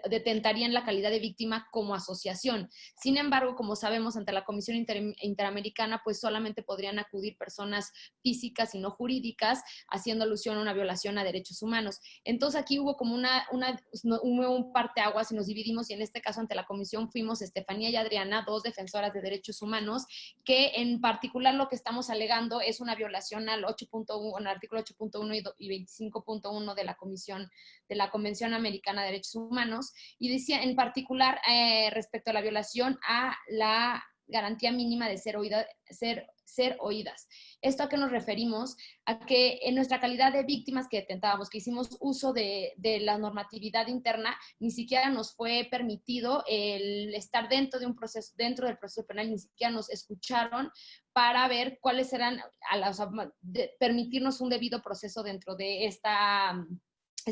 detentarían la calidad de víctima como asociación. Sin embargo, como sabemos, ante la Comisión Interamericana, pues solamente podrían acudir personas físicas y no jurídicas, haciendo alusión a una violación a derechos humanos. Entonces aquí hubo como un parteaguas y nos dividimos, y en este caso ante la comisión fuimos Estefanía y Adriana, 2 defensoras de derechos humanos, que en particular lo que estamos alegando es una violación al 8.1, al artículo 8.1 y 25.1 de la Convención Americana de Derechos Humanos, y decía en particular respecto a la violación a la garantía mínima de ser ser oídas. ¿Esto a qué nos referimos? A que en nuestra calidad de víctimas que detentábamos, que hicimos uso de la normatividad interna, ni siquiera nos fue permitido el estar dentro del proceso penal, ni siquiera nos escucharon para ver cuáles eran, permitirnos un debido proceso dentro de esta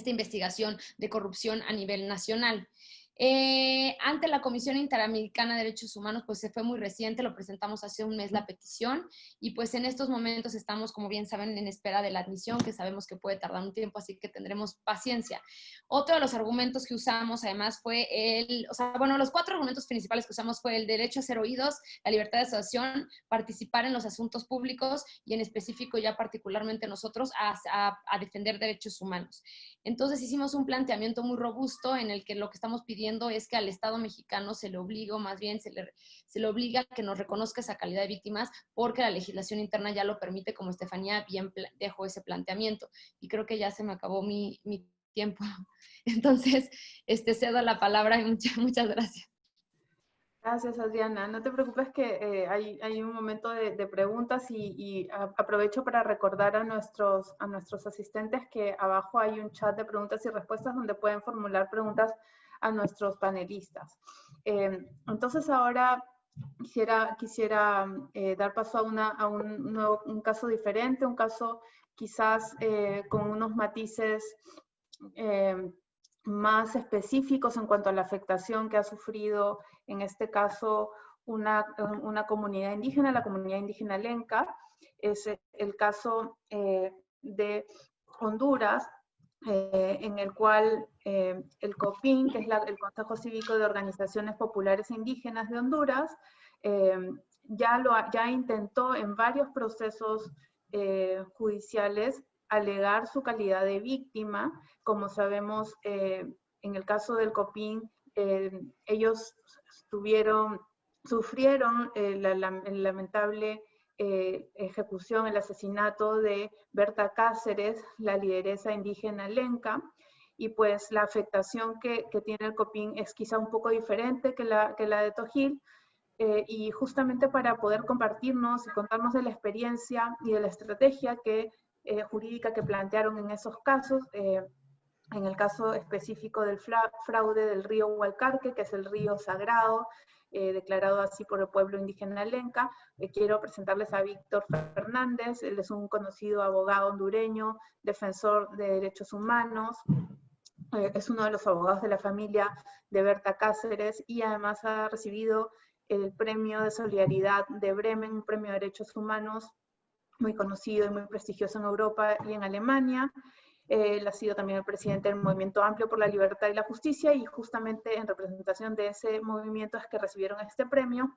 investigación de corrupción a nivel nacional. Ante la Comisión Interamericana de Derechos Humanos, pues se fue muy reciente, lo presentamos hace un mes la petición, y pues en estos momentos estamos, como bien saben, en espera de la admisión, que sabemos que puede tardar un tiempo, así que tendremos paciencia. Otro de los argumentos que usamos, además, fue los 4 argumentos principales que usamos fue el derecho a ser oídos, la libertad de asociación, participar en los asuntos públicos, y en específico ya particularmente nosotros a defender derechos humanos. Entonces hicimos un planteamiento muy robusto en el que lo que estamos pidiendo es que al Estado mexicano se le obliga, o más bien se le obliga a que nos reconozca esa calidad de víctimas, porque la legislación interna ya lo permite, como Estefanía bien dejó ese planteamiento. Y creo que ya se me acabó mi tiempo. Entonces, cedo la palabra y muchas gracias. Gracias, Adriana. No te preocupes que hay un momento de preguntas y aprovecho para recordar a nuestros asistentes que abajo hay un chat de preguntas y respuestas donde pueden formular preguntas a nuestros panelistas. Entonces ahora quisiera dar paso a un caso diferente, un caso quizás con unos matices más específicos en cuanto a la afectación que ha sufrido, en este caso, una comunidad indígena, la comunidad indígena lenca. Es el caso de Honduras, en el cual el COPIN, que es el Consejo Cívico de Organizaciones Populares Indígenas de Honduras, ya intentó en varios procesos judiciales alegar su calidad de víctima. Como sabemos, en el caso del COPIN, ellos sufrieron la lamentable ejecución, el asesinato de Berta Cáceres, la lideresa indígena lenca, y pues la afectación que tiene el COPIN es quizá un poco diferente que la de Tojil, y justamente para poder compartirnos y contarnos de la experiencia y de la estrategia jurídica que plantearon en esos casos, en el caso específico del fraude del río Hualcarque, que es el río sagrado, declarado así por el pueblo indígena lenca. Quiero presentarles a Víctor Fernández. Él es un conocido abogado hondureño, defensor de derechos humanos, es uno de los abogados de la familia de Berta Cáceres, y además ha recibido el Premio de Solidaridad de Bremen, un premio de derechos humanos muy conocido y muy prestigioso en Europa y en Alemania. Él ha sido también el presidente del Movimiento Amplio por la Libertad y la Justicia, y justamente en representación de ese movimiento es que recibieron este premio,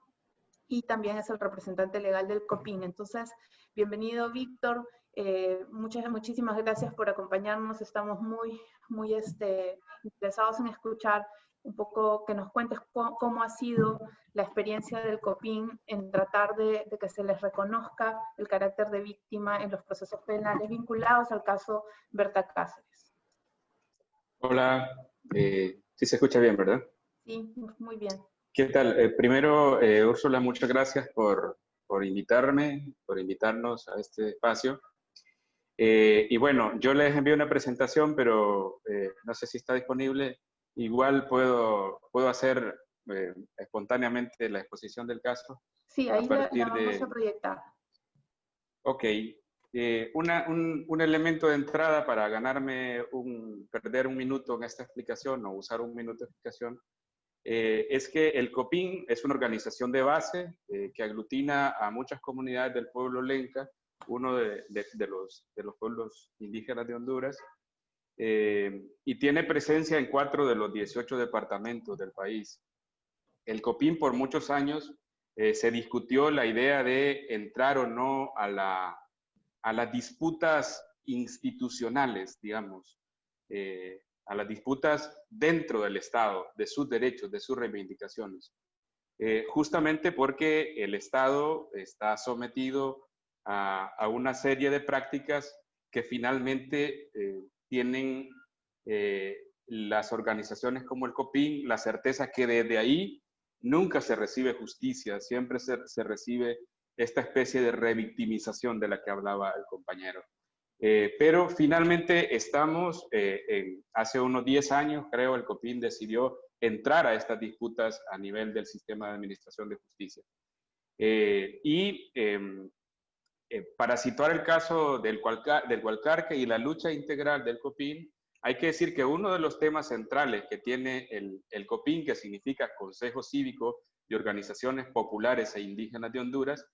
y también es el representante legal del COPIN. Entonces, bienvenido, Víctor. Muchísimas gracias por acompañarnos. Estamos muy interesados en escuchar un poco, que nos cuentes cómo ha sido la experiencia del COPIN en tratar de que se les reconozca el carácter de víctima en los procesos penales vinculados al caso Berta Cáceres. Hola, sí se escucha bien, ¿verdad? Sí, muy bien. ¿Qué tal? Primero, Úrsula, muchas gracias por invitarnos a este espacio. Y bueno, yo les envié una presentación, pero no sé si está disponible. Igual puedo hacer espontáneamente la exposición del caso. Sí, ahí la vamos a proyectar. Ok. Un elemento de entrada para perder un minuto en esta explicación, o usar un minuto de explicación, es que el COPIN es una organización de base que aglutina a muchas comunidades del pueblo lenca, uno de los pueblos indígenas de Honduras, y tiene presencia en 4 de los 18 departamentos del país. El COPIN por muchos años se discutió la idea de entrar o no a las disputas institucionales, digamos, a las disputas dentro del Estado, de sus derechos, de sus reivindicaciones. Justamente porque el Estado está sometido a una serie de prácticas que finalmente tienen las organizaciones como el COPIN la certeza que desde ahí nunca se recibe justicia, siempre se recibe esta especie de revictimización de la que hablaba el compañero. Pero finalmente estamos, hace unos 10 años, creo, el COPIN decidió entrar a estas disputas a nivel del sistema de administración de justicia. Para situar el caso del Gualcarque y la lucha integral del COPIN, hay que decir que uno de los temas centrales que tiene el COPIN, que significa Consejo Cívico de Organizaciones Populares e Indígenas de Honduras,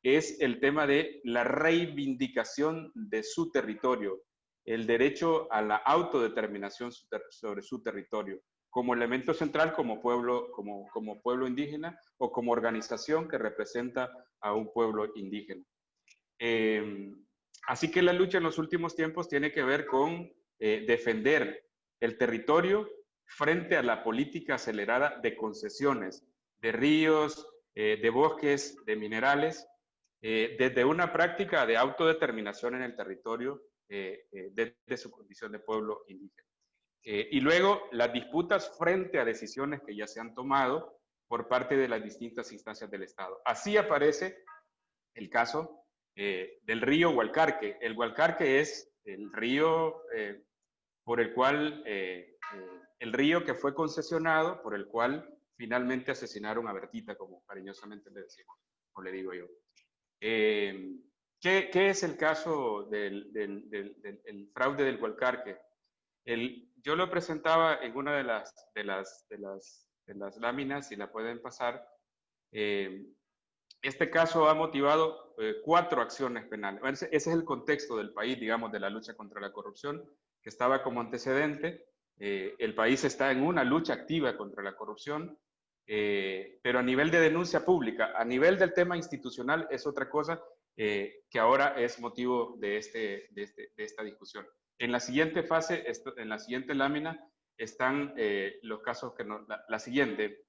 es el tema de la reivindicación de su territorio, el derecho a la autodeterminación sobre su territorio, como elemento central, como pueblo indígena o como organización que representa a un pueblo indígena. Así que la lucha en los últimos tiempos tiene que ver con defender el territorio frente a la política acelerada de concesiones, de ríos, de bosques, de minerales, desde una práctica de autodeterminación en el territorio desde su condición de pueblo indígena. Y luego las disputas frente a decisiones que ya se han tomado por parte de las distintas instancias del Estado. Así aparece el caso del río Gualcarque. El Gualcarque es el río por el cual, el río que fue concesionado, por el cual finalmente asesinaron a Bertita, como cariñosamente le decimos, o le digo yo. ¿Qué es el caso del fraude del Gualcarque? Yo lo presentaba en una de las láminas, si la pueden pasar. Este caso ha motivado 4 acciones penales. Ese es el contexto del país, digamos, de la lucha contra la corrupción, que estaba como antecedente. El país está en una lucha activa contra la corrupción, pero a nivel de denuncia pública, a nivel del tema institucional, es otra cosa que ahora es motivo de esta discusión. En la siguiente fase, en la siguiente lámina, están los casos la siguiente,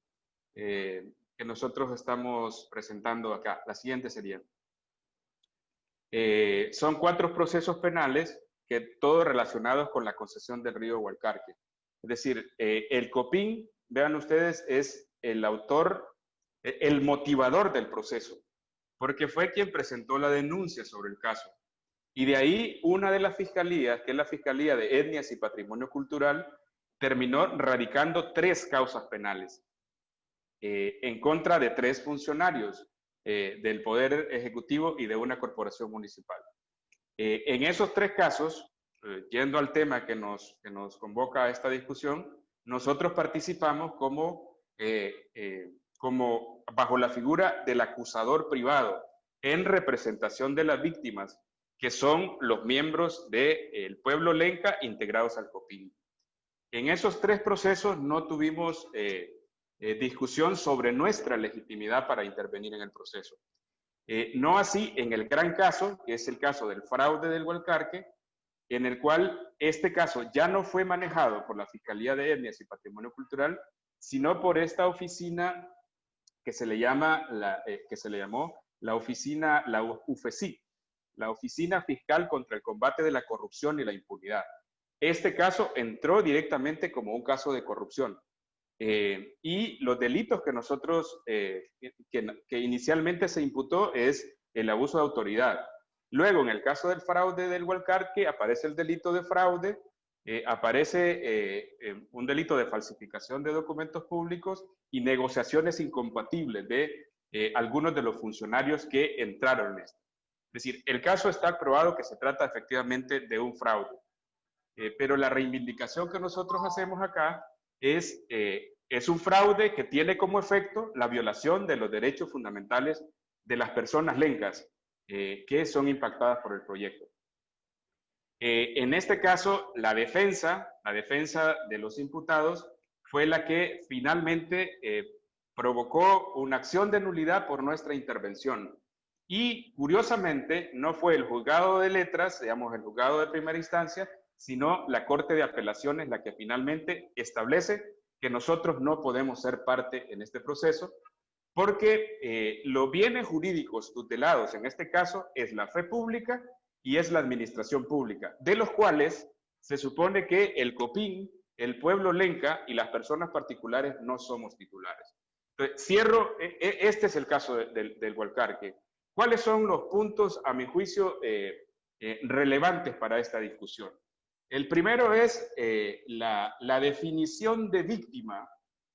que nosotros estamos presentando acá. La siguiente sería. Son 4 procesos penales que todos relacionados con la concesión del río Gualcarque. Es decir, el COPIN, vean ustedes, es el autor, el motivador del proceso, porque fue quien presentó la denuncia sobre el caso. Y de ahí una de las fiscalías, que es la Fiscalía de Etnias y Patrimonio Cultural, terminó radicando 3 causas penales en contra de 3 funcionarios del Poder Ejecutivo y de una corporación municipal. En esos 3 casos, yendo al tema que nos convoca a esta discusión, nosotros participamos como bajo la figura del acusador privado en representación de las víctimas, que son los miembros del pueblo lenca integrados al COPIN. En esos 3 procesos no tuvimos discusión sobre nuestra legitimidad para intervenir en el proceso. No así en el gran caso, que es el caso del fraude del Gualcarque, en el cual este caso ya no fue manejado por la Fiscalía de Etnias y Patrimonio Cultural, sino por esta oficina que se le llamó la UFECI, la Oficina Fiscal contra el Combate de la Corrupción y la Impunidad. Este caso entró directamente como un caso de corrupción. Y los delitos que nosotros, que inicialmente se imputó es el abuso de autoridad. Luego, en el caso del fraude del Gualcarque, aparece el delito de fraude, aparece un delito de falsificación de documentos públicos y negociaciones incompatibles de algunos de los funcionarios que entraron en esto. Es decir, el caso está probado que se trata efectivamente de un fraude. Pero la reivindicación que nosotros hacemos acá es un fraude que tiene como efecto la violación de los derechos fundamentales de las personas lencas que son impactadas por el proyecto. En este caso, la defensa de los imputados fue la que finalmente provocó una acción de nulidad por nuestra intervención. Y curiosamente, no fue el juzgado de letras, digamos el juzgado de primera instancia, sino la Corte de Apelaciones la que finalmente establece que nosotros no podemos ser parte en este proceso, porque los bienes jurídicos tutelados en este caso es la fe pública y es la administración pública, de los cuales se supone que el COPIN, el pueblo lenca y las personas particulares no somos titulares. Entonces, cierro, este es el caso del Gualcarque. ¿Cuáles son los puntos, a mi juicio, relevantes para esta discusión? El primero es la definición de víctima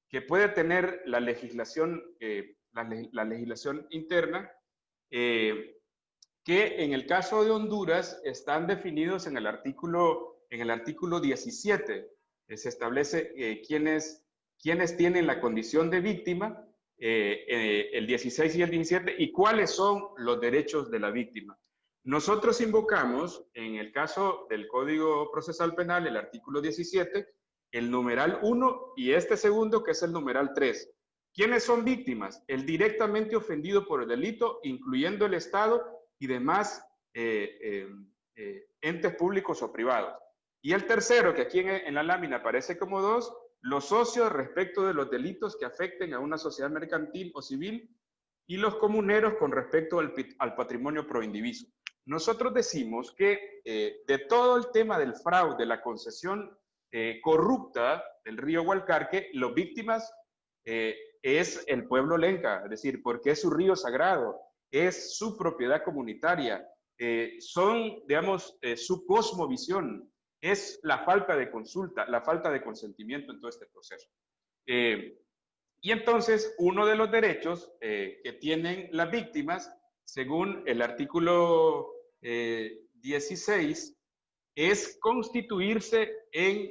que puede tener la legislación, la legislación interna, que en el caso de Honduras están definidos en el artículo 17. Se establece quiénes tienen la condición de víctima, el 16 y el 17, y cuáles son los derechos de la víctima. Nosotros invocamos, en el caso del Código Procesal Penal, el artículo 17, el numeral 1 y este segundo, que es el numeral 3. ¿Quiénes son víctimas? El directamente ofendido por el delito, incluyendo el Estado y demás entes públicos o privados. Y el tercero, que aquí en la lámina aparece como 2, los socios respecto de los delitos que afecten a una sociedad mercantil o civil, y los comuneros con respecto al patrimonio proindiviso. Nosotros decimos que de todo el tema del fraude, de la concesión corrupta del río Gualcarque, las víctimas es el pueblo lenca, es decir, porque es su río sagrado, es su propiedad comunitaria, son, digamos, su cosmovisión, es la falta de consulta, la falta de consentimiento en todo este proceso. Y entonces, uno de los derechos que tienen las víctimas, según el artículo 16, es constituirse en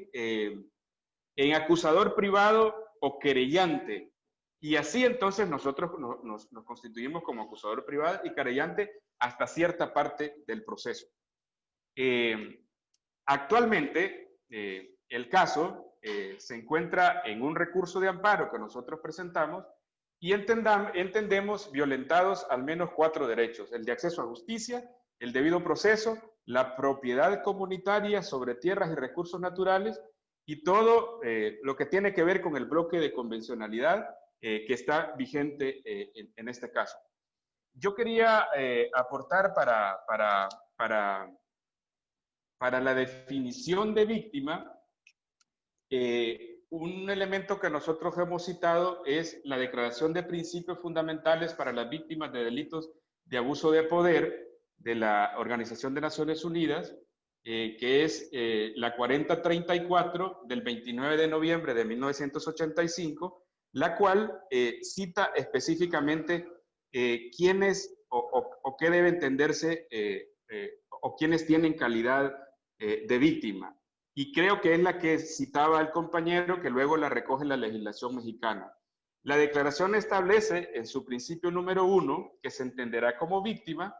acusador privado o querellante. Y así entonces nosotros nos constituimos como acusador privado y querellante hasta cierta parte del proceso. Actualmente, el caso se encuentra en un recurso de amparo que nosotros presentamos y entendemos violentados al menos 4 derechos: el de acceso a justicia, el debido proceso, la propiedad comunitaria sobre tierras y recursos naturales y todo lo que tiene que ver con el bloque de convencionalidad que está vigente en este caso. Yo quería aportar para la definición de víctima, un elemento que nosotros hemos citado es la Declaración de Principios Fundamentales para las Víctimas de Delitos de Abuso de Poder de la Organización de Naciones Unidas, que es la 4034 del 29 de noviembre de 1985, la cual cita específicamente quiénes o qué debe entenderse o quiénes tienen calidad de víctima. Y creo que es la que citaba el compañero, que luego la recoge la legislación mexicana. La declaración establece en su principio número 1 que se entenderá como víctima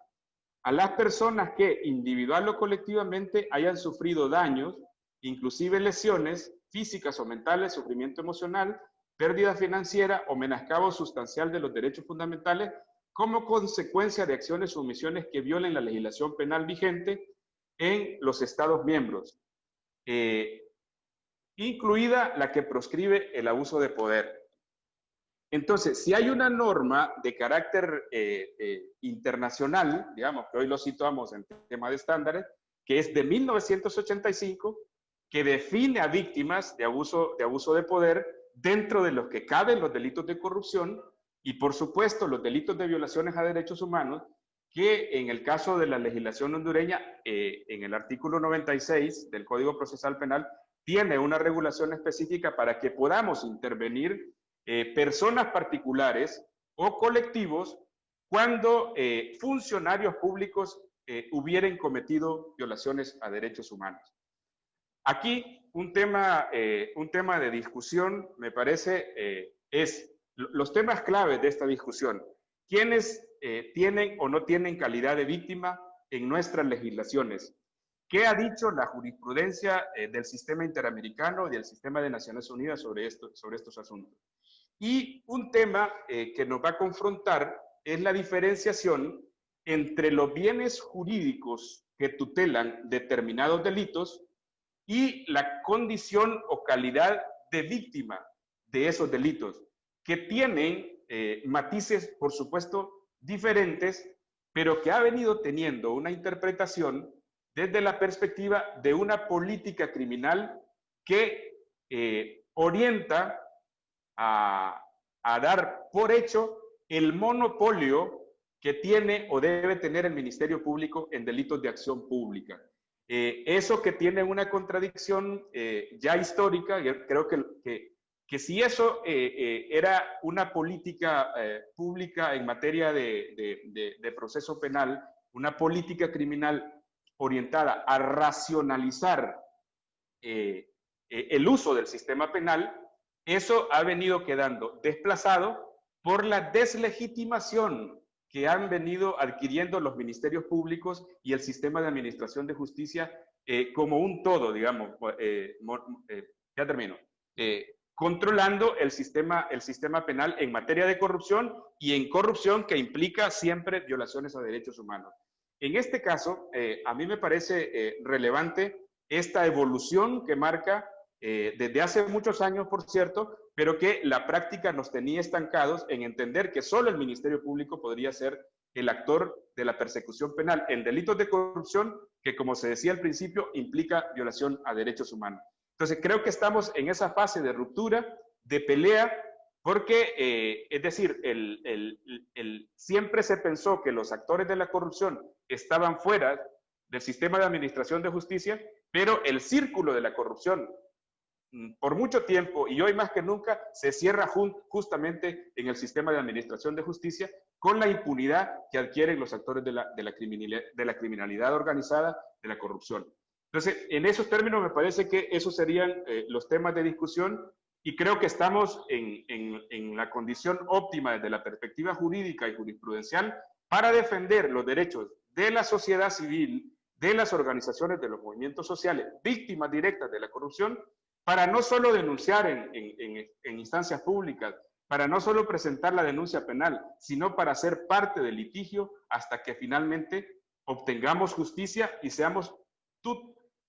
a las personas que individual o colectivamente hayan sufrido daños, inclusive lesiones físicas o mentales, sufrimiento emocional, pérdida financiera o menoscabo sustancial de los derechos fundamentales como consecuencia de acciones o omisiones que violen la legislación penal vigente en los Estados miembros, incluida la que proscribe el abuso de poder. Entonces, si hay una norma de carácter internacional, digamos que hoy lo situamos en tema de estándares, que es de 1985, que define a víctimas de abuso de poder dentro de los que caben los delitos de corrupción y, por supuesto, los delitos de violaciones a derechos humanos, que en el caso de la legislación hondureña, en el artículo 96 del Código Procesal Penal, tiene una regulación específica para que podamos intervenir personas particulares o colectivos cuando funcionarios públicos hubieran cometido violaciones a derechos humanos. Aquí un tema de discusión, me parece, es los temas claves de esta discusión. ¿Quiénes tienen o no tienen calidad de víctima en nuestras legislaciones? ¿Qué ha dicho la jurisprudencia del sistema interamericano y del sistema de Naciones Unidas sobre estos asuntos? Y un tema que nos va a confrontar es la diferenciación entre los bienes jurídicos que tutelan determinados delitos y la condición o calidad de víctima de esos delitos, que tienen matices, por supuesto, diferentes, pero que ha venido teniendo una interpretación desde la perspectiva de una política criminal que orienta a dar por hecho el monopolio que tiene o debe tener el Ministerio Público en delitos de acción pública. Eso que tiene una contradicción ya histórica, yo creo que si eso era una política pública en materia de proceso penal, una política criminal orientada a racionalizar el uso del sistema penal, eso ha venido quedando desplazado por la deslegitimación que han venido adquiriendo los ministerios públicos y el sistema de administración de justicia como un todo, digamos, ya termino, controlando el sistema penal en materia de corrupción y en corrupción que implica siempre violaciones a derechos humanos. En este caso, a mí me parece relevante esta evolución que marca desde hace muchos años, por cierto, pero que la práctica nos tenía estancados en entender que solo el Ministerio Público podría ser el actor de la persecución penal en delitos de corrupción que, como se decía al principio, implica violación a derechos humanos. Entonces, creo que estamos en esa fase de ruptura, de pelea, porque, es decir, siempre se pensó que los actores de la corrupción estaban fuera del sistema de administración de justicia, pero el círculo de la corrupción, por mucho tiempo y hoy más que nunca, se cierra justamente en el sistema de administración de justicia con la impunidad que adquieren los actores de la criminalidad organizada, de la corrupción. Entonces, en esos términos me parece que esos serían los temas de discusión y creo que estamos en la condición óptima desde la perspectiva jurídica y jurisprudencial para defender los derechos de la sociedad civil, de las organizaciones de los movimientos sociales, víctimas directas de la corrupción, para no solo denunciar en instancias públicas, para no solo presentar la denuncia penal, sino para ser parte del litigio hasta que finalmente obtengamos justicia y seamos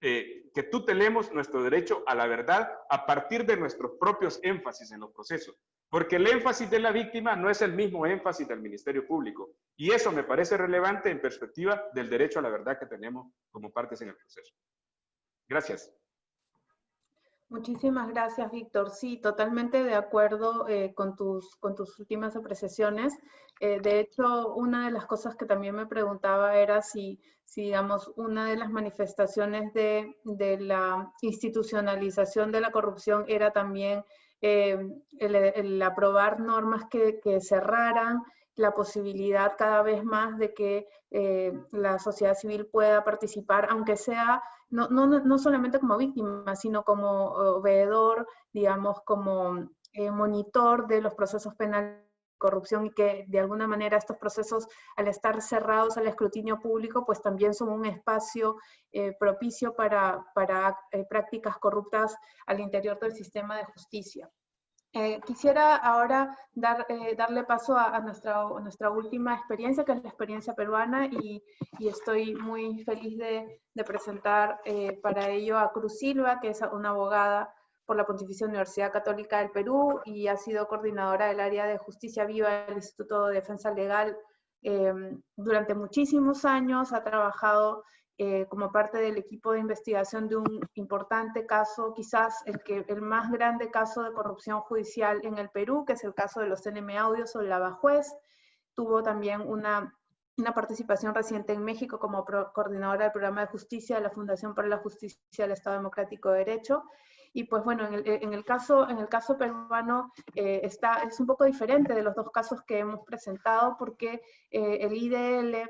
que tutelemos nuestro derecho a la verdad a partir de nuestros propios énfasis en los procesos. Porque el énfasis de la víctima no es el mismo énfasis del Ministerio Público. Y eso me parece relevante en perspectiva del derecho a la verdad que tenemos como partes en el proceso. Gracias. Muchísimas gracias, Víctor. Sí, totalmente de acuerdo con tus últimas apreciaciones. De hecho, una de las cosas que también me preguntaba era si digamos, una de las manifestaciones de la institucionalización de la corrupción era también el aprobar normas que cerraran la posibilidad cada vez más de que la sociedad civil pueda participar, aunque sea no solamente como víctima, sino como veedor, digamos, como monitor de los procesos penales de corrupción, y que de alguna manera estos procesos, al estar cerrados al escrutinio público, pues también son un espacio propicio para prácticas corruptas al interior del sistema de justicia. Quisiera ahora darle paso a nuestra última experiencia, que es la experiencia peruana, y estoy muy feliz de presentar para ello a Cruz Silva, que es una abogada por la Pontificia Universidad Católica del Perú y ha sido coordinadora del área de Justicia Viva del Instituto de Defensa Legal durante muchísimos años. Ha trabajado como parte del equipo de investigación de un importante caso, quizás el más grande caso de corrupción judicial en el Perú, que es el caso de los CNM Audios o Lavajuez. Tuvo también una participación reciente en México como coordinadora del programa de justicia de la Fundación para la Justicia del Estado Democrático de Derecho. Y pues bueno, en el caso peruano es un poco diferente de los dos casos que hemos presentado, porque el IDL,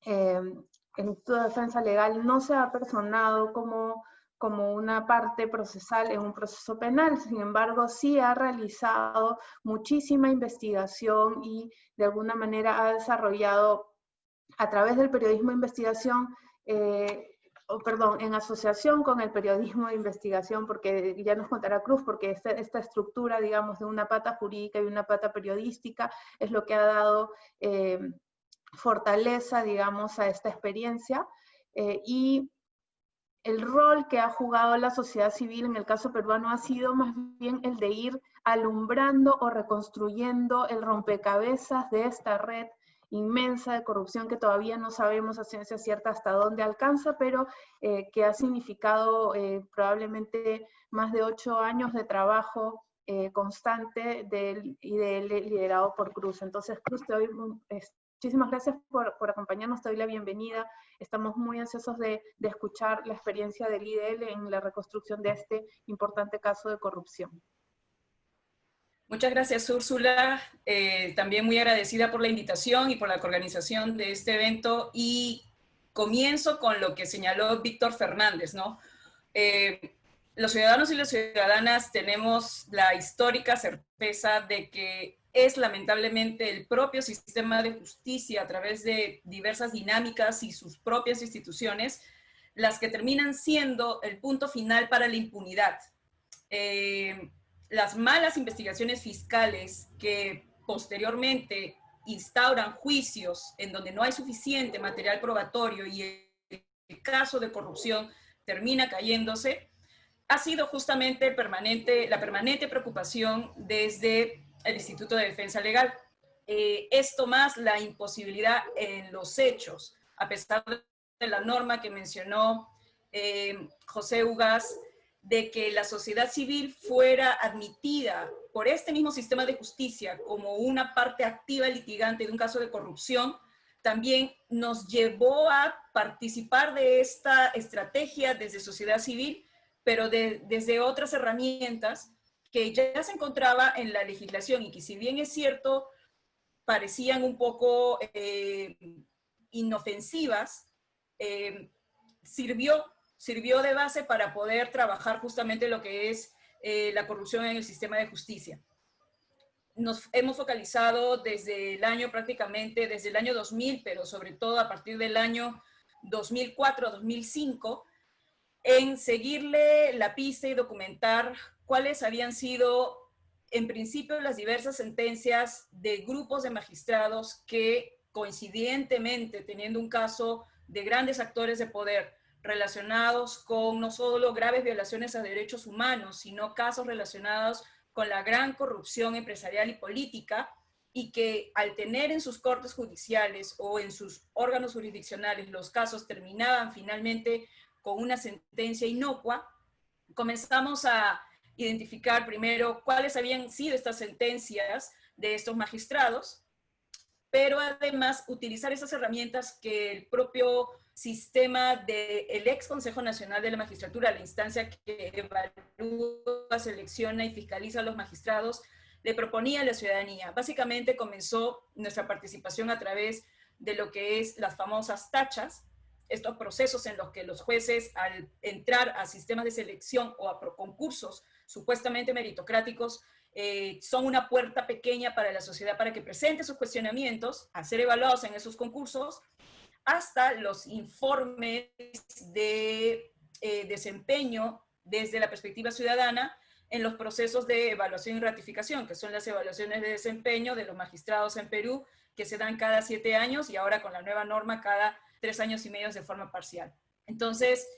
el Instituto de Defensa Legal, no se ha personado como una parte procesal en un proceso penal. Sin embargo, sí ha realizado muchísima investigación y de alguna manera ha desarrollado a través del periodismo de investigación, en asociación con el periodismo de investigación, porque ya nos contará Cruz, porque esta estructura, digamos, de una pata jurídica y una pata periodística es lo que ha dado fortaleza, digamos, a esta experiencia, y el rol que ha jugado la sociedad civil en el caso peruano ha sido más bien el de ir alumbrando o reconstruyendo el rompecabezas de esta red inmensa de corrupción que todavía no sabemos a ciencia cierta hasta dónde alcanza, pero que ha significado probablemente más de 8 años de trabajo constante y liderado por Cruz. Entonces, Cruz, te doy Muchísimas gracias por acompañarnos, te doy la bienvenida. Estamos muy ansiosos de escuchar la experiencia del IDL en la reconstrucción de este importante caso de corrupción. Muchas gracias, Úrsula. También muy agradecida por la invitación y por la organización de este evento. Y comienzo con lo que señaló Víctor Fernández, ¿no? Los ciudadanos y las ciudadanas tenemos la histórica certeza de que es lamentablemente el propio sistema de justicia a través de diversas dinámicas y sus propias instituciones las que terminan siendo el punto final para la impunidad. Las malas investigaciones fiscales que posteriormente instauran juicios en donde no hay suficiente material probatorio y el caso de corrupción termina cayéndose, ha sido justamente la permanente preocupación desde el Instituto de Defensa Legal. Esto más la imposibilidad en los hechos, a pesar de la norma que mencionó José Ugaz, de que la sociedad civil fuera admitida por este mismo sistema de justicia como una parte activa litigante de un caso de corrupción, también nos llevó a participar de esta estrategia desde sociedad civil, pero desde otras herramientas que ya se encontraba en la legislación y que, si bien es cierto, parecían un poco inofensivas, sirvió de base para poder trabajar justamente lo que es la corrupción en el sistema de justicia. Nos hemos focalizado desde el año 2000, pero sobre todo a partir del año 2004-2005, en seguirle la pista y documentar cuáles habían sido, en principio, las diversas sentencias de grupos de magistrados que, coincidentemente, teniendo un caso de grandes actores de poder relacionados con no solo graves violaciones a derechos humanos, sino casos relacionados con la gran corrupción empresarial y política, y que al tener en sus cortes judiciales o en sus órganos jurisdiccionales los casos terminaban finalmente con una sentencia inocua, comenzamos a identificar primero cuáles habían sido estas sentencias de estos magistrados, pero además utilizar esas herramientas que el propio sistema del ex Consejo Nacional de la Magistratura, la instancia que evalúa, selecciona y fiscaliza a los magistrados, le proponía a la ciudadanía. Básicamente comenzó nuestra participación a través de lo que es las famosas tachas, estos procesos en los que los jueces, al entrar a sistemas de selección o a concursos supuestamente meritocráticos, son una puerta pequeña para la sociedad para que presente sus cuestionamientos, a ser evaluados en esos concursos, hasta los informes de desempeño desde la perspectiva ciudadana en los procesos de evaluación y ratificación, que son las evaluaciones de desempeño de los magistrados en Perú, que se dan cada 7 años y ahora con la nueva norma cada 3 años y medio de forma parcial. Entonces,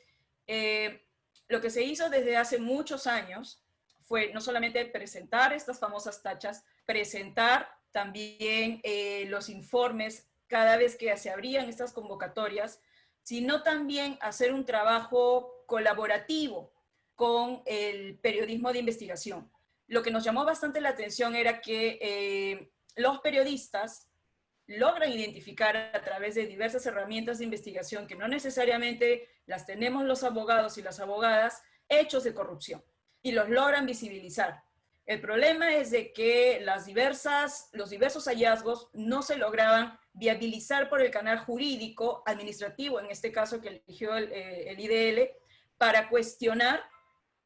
lo que se hizo desde hace muchos años fue no solamente presentar estas famosas tachas, presentar también los informes cada vez que se abrían estas convocatorias, sino también hacer un trabajo colaborativo con el periodismo de investigación. Lo que nos llamó bastante la atención era que los periodistas logran identificar a través de diversas herramientas de investigación, que no necesariamente las tenemos los abogados y las abogadas, hechos de corrupción, y los logran visibilizar. El problema es de que los diversos hallazgos no se lograban viabilizar por el canal jurídico, administrativo, en este caso que eligió el IDL, para cuestionar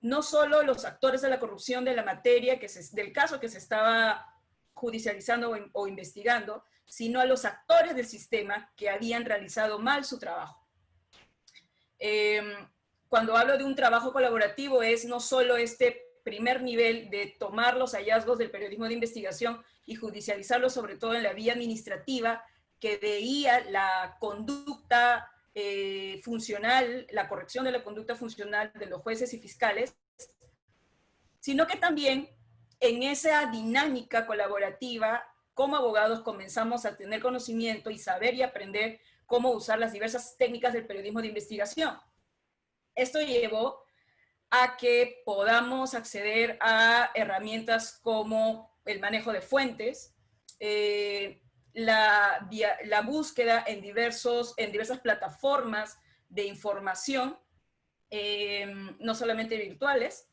no solo los actores de la corrupción de la materia, del caso que se estaba judicializando o investigando, sino a los actores del sistema que habían realizado mal su trabajo. Cuando hablo de un trabajo colaborativo es no solo este primer nivel de tomar los hallazgos del periodismo de investigación y judicializarlos, sobre todo en la vía administrativa, que veía la conducta funcional, la corrección de la conducta funcional de los jueces y fiscales, sino que también en esa dinámica colaborativa, como abogados comenzamos a tener conocimiento y saber y aprender cómo usar las diversas técnicas del periodismo de investigación. Esto llevó a que podamos acceder a herramientas como el manejo de fuentes, la búsqueda en diversas plataformas de información, no solamente virtuales,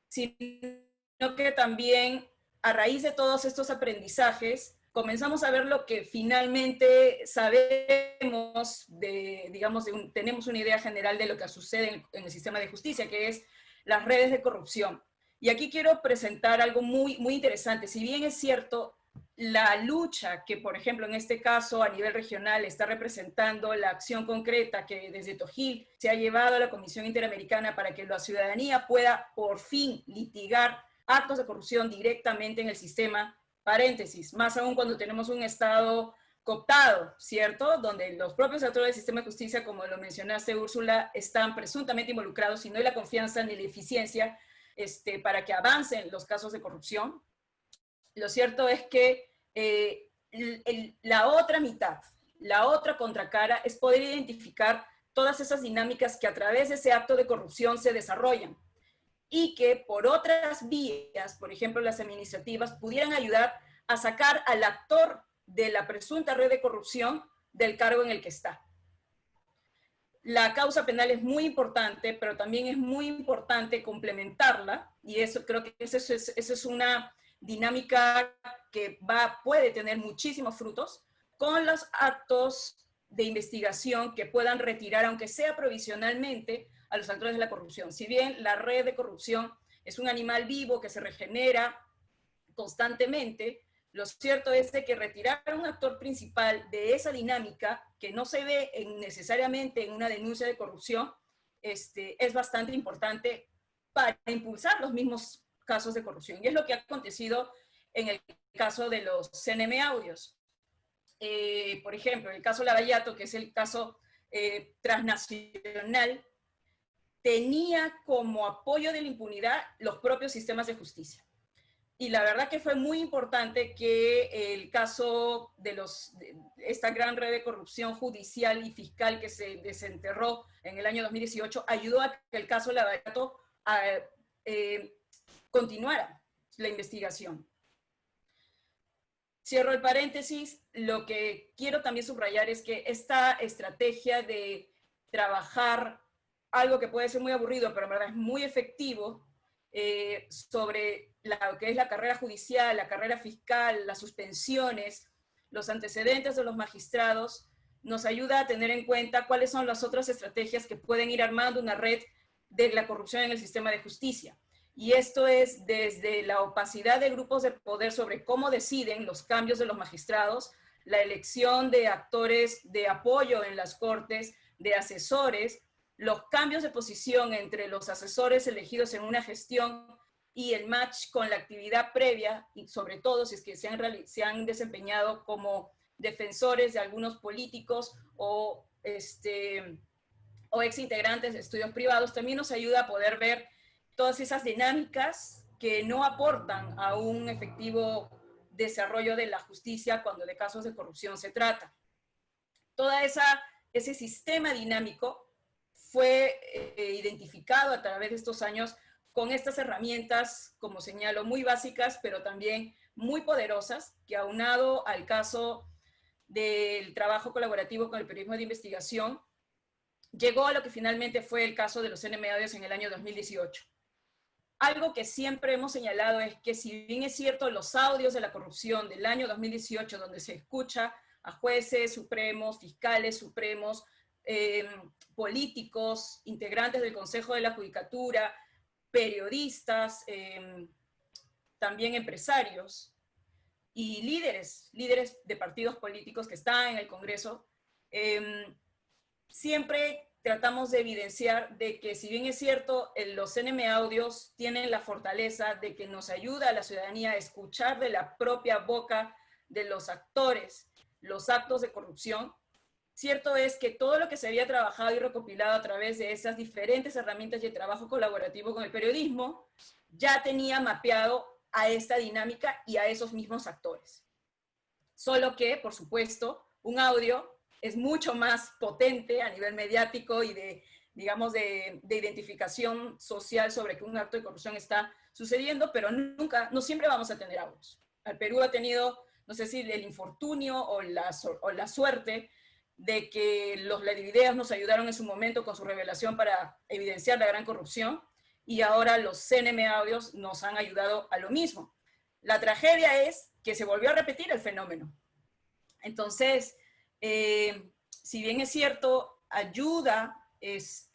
sino que también a raíz de todos estos aprendizajes comenzamos a ver lo que finalmente sabemos, tenemos una idea general de lo que sucede en el sistema de justicia, que es las redes de corrupción. Y aquí quiero presentar algo muy, muy interesante. Si bien es cierto, la lucha que, por ejemplo, en este caso a nivel regional está representando la acción concreta que desde Tojil se ha llevado a la Comisión Interamericana para que la ciudadanía pueda por fin litigar actos de corrupción directamente en el sistema, paréntesis, más aún cuando tenemos un Estado cooptado, ¿cierto? Donde los propios actores del sistema de justicia, como lo mencionaste, Úrsula, están presuntamente involucrados y no hay la confianza ni la eficiencia para que avancen los casos de corrupción. Lo cierto es que la otra mitad, la otra contracara, es poder identificar todas esas dinámicas que a través de ese acto de corrupción se desarrollan y que por otras vías, por ejemplo las administrativas, pudieran ayudar a sacar al actor de la presunta red de corrupción del cargo en el que está. La causa penal es muy importante, pero también es muy importante complementarla, y eso creo que eso es una dinámica que puede tener muchísimos frutos, con los actos de investigación que puedan retirar, aunque sea provisionalmente, a los actores de la corrupción. Si bien la red de corrupción es un animal vivo que se regenera constantemente, lo cierto es de que retirar a un actor principal de esa dinámica, que no se ve necesariamente en una denuncia de corrupción, es bastante importante para impulsar los mismos casos de corrupción. Y es lo que ha acontecido en el caso de los CNM audios. Por ejemplo, el caso Lavallato, que es el caso transnacional, tenía como apoyo de la impunidad los propios sistemas de justicia. Y la verdad que fue muy importante que el caso de esta gran red de corrupción judicial y fiscal que se desenterró en el año 2018 ayudó a que el caso Lavallato continuara la investigación. Cierro el paréntesis. Lo que quiero también subrayar es que esta estrategia de trabajar algo que puede ser muy aburrido, pero en verdad es muy efectivo, sobre lo que es la carrera judicial, la carrera fiscal, las suspensiones, los antecedentes de los magistrados, nos ayuda a tener en cuenta cuáles son las otras estrategias que pueden ir armando una red de la corrupción en el sistema de justicia. Y esto es desde la opacidad de grupos de poder sobre cómo deciden los cambios de los magistrados, la elección de actores de apoyo en las cortes, de asesores, los cambios de posición entre los asesores elegidos en una gestión y el match con la actividad previa, y sobre todo si es que se han desempeñado como defensores de algunos políticos o ex integrantes de estudios privados, también nos ayuda a poder ver todas esas dinámicas que no aportan a un efectivo desarrollo de la justicia cuando de casos de corrupción se trata. Todo ese sistema dinámico fue identificado a través de estos años con estas herramientas, como señalo, muy básicas, pero también muy poderosas, que aunado al caso del trabajo colaborativo con el periodismo de investigación, llegó a lo que finalmente fue el caso de los CNM audios en el año 2018. Algo que siempre hemos señalado es que si bien es cierto los audios de la corrupción del año 2018, donde se escucha a jueces supremos, fiscales supremos, políticos, integrantes del Consejo de la Judicatura, periodistas, también empresarios y líderes de partidos políticos que están en el Congreso, siempre tratamos de evidenciar de que si bien es cierto, los CNM audios tienen la fortaleza de que nos ayuda a la ciudadanía a escuchar de la propia boca de los actores los actos de corrupción, cierto es que todo lo que se había trabajado y recopilado a través de esas diferentes herramientas de trabajo colaborativo con el periodismo ya tenía mapeado a esta dinámica y a esos mismos actores. Solo que, por supuesto, un audio es mucho más potente a nivel mediático y de identificación social sobre que un acto de corrupción está sucediendo, pero no siempre vamos a tener audios. El Perú ha tenido no sé si el infortunio o la suerte de que los Vladivideos nos ayudaron en su momento con su revelación para evidenciar la gran corrupción, y ahora los CNM Audios nos han ayudado a lo mismo. La tragedia es que se volvió a repetir el fenómeno. Entonces, si bien es cierto, ayuda estas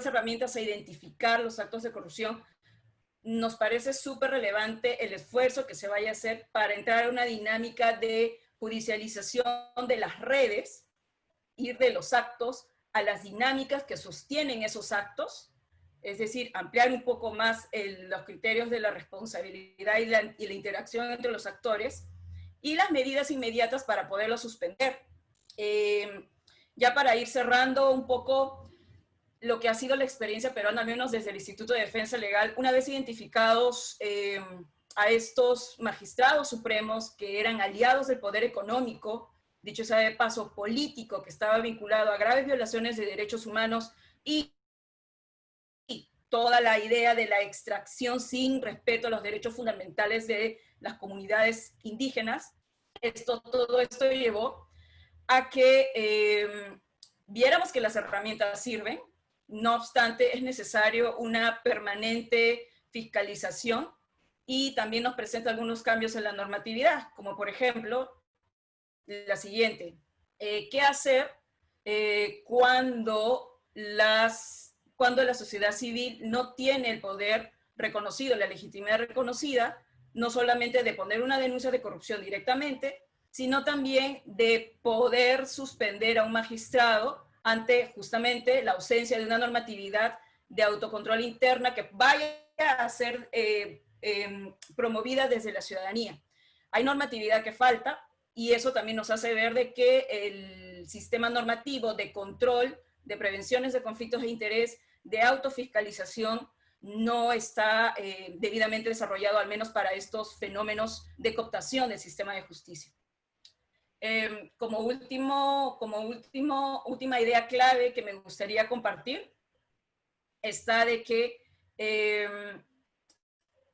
herramientas a identificar los actos de corrupción, nos parece súper relevante el esfuerzo que se vaya a hacer para entrar a una dinámica de judicialización de las redes, ir de los actos a las dinámicas que sostienen esos actos, es decir, ampliar un poco más los criterios de la responsabilidad y la interacción entre los actores, y las medidas inmediatas para poderlo suspender. Ya para ir cerrando un poco lo que ha sido la experiencia peruana, al menos desde el Instituto de Defensa Legal, una vez identificados a estos magistrados supremos que eran aliados del poder económico, dicho sea de paso político, que estaba vinculado a graves violaciones de derechos humanos y toda la idea de la extracción sin respeto a los derechos fundamentales de las comunidades indígenas, todo esto llevó a que viéramos que las herramientas sirven. No obstante, es necesario una permanente fiscalización, y también nos presenta algunos cambios en la normatividad, como por ejemplo la siguiente: ¿qué hacer cuando la sociedad civil no tiene el poder reconocido, la legitimidad reconocida, no solamente de poner una denuncia de corrupción directamente, sino también de poder suspender a un magistrado ante justamente la ausencia de una normatividad de autocontrol interna que vaya a ser promovida desde la ciudadanía? Hay normatividad que falta, y eso también nos hace ver de que el sistema normativo de control, de prevenciones de conflictos de interés, de autofiscalización, no está debidamente desarrollado, al menos para estos fenómenos de cooptación del sistema de justicia. Como última idea clave que me gustaría compartir, está de que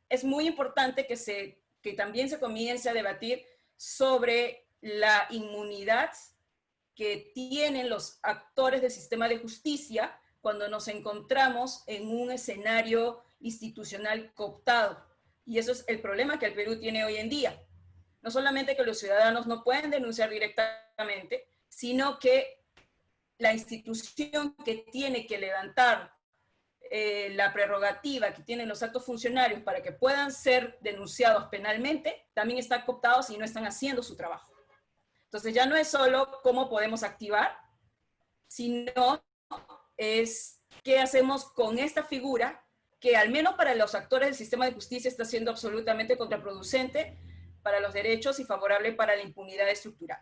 es muy importante que también se comience a debatir sobre la inmunidad que tienen los actores del sistema de justicia cuando nos encontramos en un escenario institucional cooptado. Y eso es el problema que el Perú tiene hoy en día. No solamente que los ciudadanos no pueden denunciar directamente, sino que la institución que tiene que levantar la prerrogativa que tienen los actos funcionarios para que puedan ser denunciados penalmente, también está cooptados y no están haciendo su trabajo. Entonces ya no es solo cómo podemos activar, sino es qué hacemos con esta figura que, al menos para los actores del sistema de justicia, está siendo absolutamente contraproducente para los derechos y favorable para la impunidad estructural.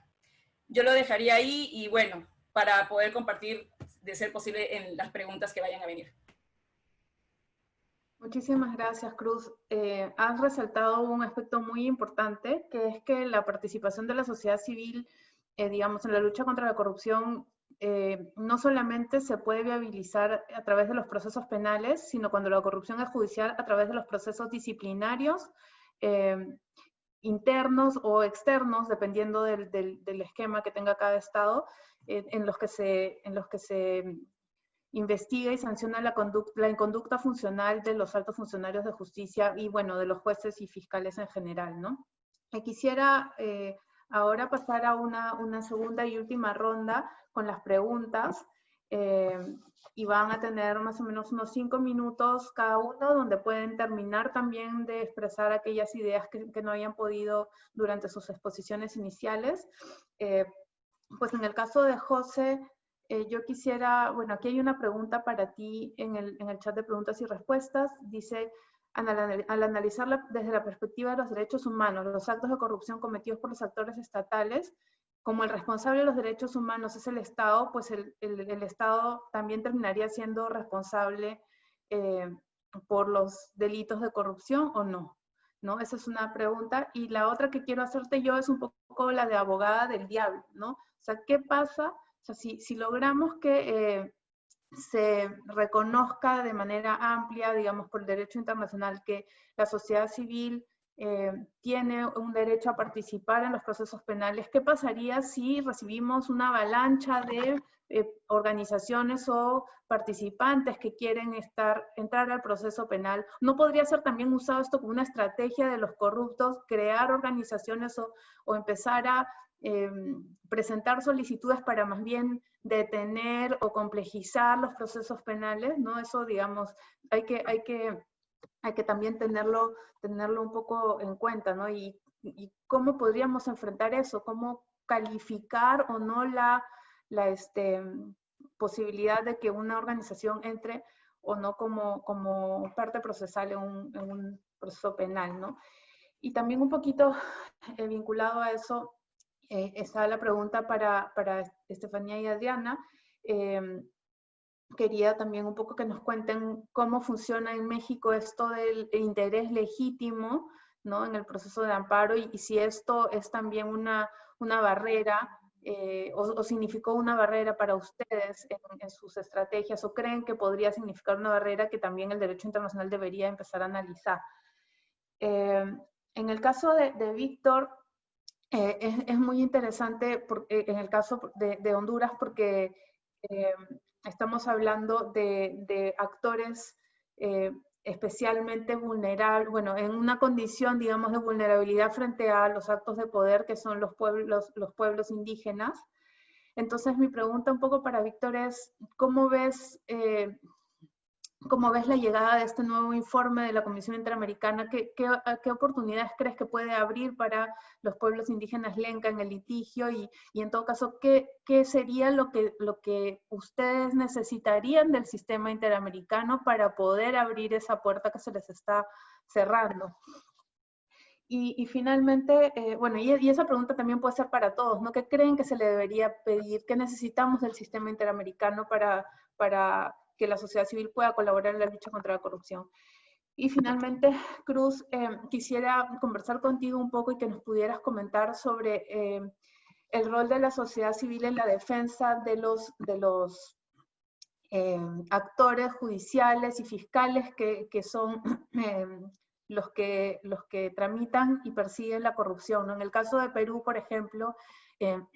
Yo lo dejaría ahí, y bueno, para poder compartir, de ser posible, en las preguntas que vayan a venir. Muchísimas gracias, Cruz. Has resaltado un aspecto muy importante, que es que la participación de la sociedad civil, digamos, en la lucha contra la corrupción, no solamente se puede viabilizar a través de los procesos penales, sino cuando la corrupción es judicial, a través de los procesos disciplinarios, internos o externos, dependiendo del esquema que tenga cada estado, en los que se investiga y sanciona la inconducta funcional de los altos funcionarios de justicia y, bueno, de los jueces y fiscales en general, ¿no? Quisiera ahora pasar a una segunda y última ronda con las preguntas, y van a tener más o menos unos 5 minutos cada uno, donde pueden terminar también de expresar aquellas ideas que no hayan podido durante sus exposiciones iniciales. Pues en el caso de José, yo quisiera, bueno, aquí hay una pregunta para ti en el chat de preguntas y respuestas. Dice: al analizar desde la perspectiva de los derechos humanos, los actos de corrupción cometidos por los actores estatales, como el responsable de los derechos humanos es el Estado, pues el Estado también terminaría siendo responsable por los delitos de corrupción, ¿o no? ¿No? Esa es una pregunta. Y la otra que quiero hacerte yo es un poco la de abogada del diablo, ¿no? O sea, ¿qué pasa? O sea, si logramos que se reconozca de manera amplia, digamos, por el derecho internacional, que la sociedad civil tiene un derecho a participar en los procesos penales. ¿Qué pasaría si recibimos una avalancha de organizaciones o participantes que quieren entrar al proceso penal? ¿No podría ser también usado esto como una estrategia de los corruptos, crear organizaciones o empezar a presentar solicitudes para más bien detener o complejizar los procesos penales, ¿no? Eso, digamos, hay que también tenerlo un poco en cuenta, ¿no? Y cómo podríamos enfrentar eso, cómo calificar o no la posibilidad de que una organización entre o no como parte procesal en un proceso penal, ¿no? Y también un poquito vinculado a eso, está la pregunta para Estefanía y Adriana. Quería también un poco que nos cuenten cómo funciona en México esto del interés legítimo, ¿no? En el proceso de amparo, y si esto es también una barrera, o significó una barrera para ustedes en sus estrategias, o creen que podría significar una barrera que también el derecho internacional debería empezar a analizar. En el caso de Víctor, es muy interesante en el caso de Honduras, porque estamos hablando de actores especialmente vulnerables, bueno, en una condición, digamos, de vulnerabilidad frente a los actos de poder que son los pueblos indígenas. Entonces, mi pregunta un poco para Víctor es, ¿cómo ves la llegada de este nuevo informe de la Comisión Interamericana? ¿Qué oportunidades crees que puede abrir para los pueblos indígenas lenca en el litigio? Y en todo caso, ¿qué sería lo que ustedes necesitarían del sistema interamericano para poder abrir esa puerta que se les está cerrando? Y finalmente, bueno, y esa pregunta también puede ser para todos, ¿no? ¿Qué creen que se le debería pedir? ¿Qué necesitamos del sistema interamericano para que la sociedad civil pueda colaborar en la lucha contra la corrupción? Y finalmente, Cruz, quisiera conversar contigo un poco y que nos pudieras comentar sobre el rol de la sociedad civil en la defensa de los actores judiciales y fiscales que son los que tramitan y persiguen la corrupción, ¿no? En el caso de Perú, por ejemplo,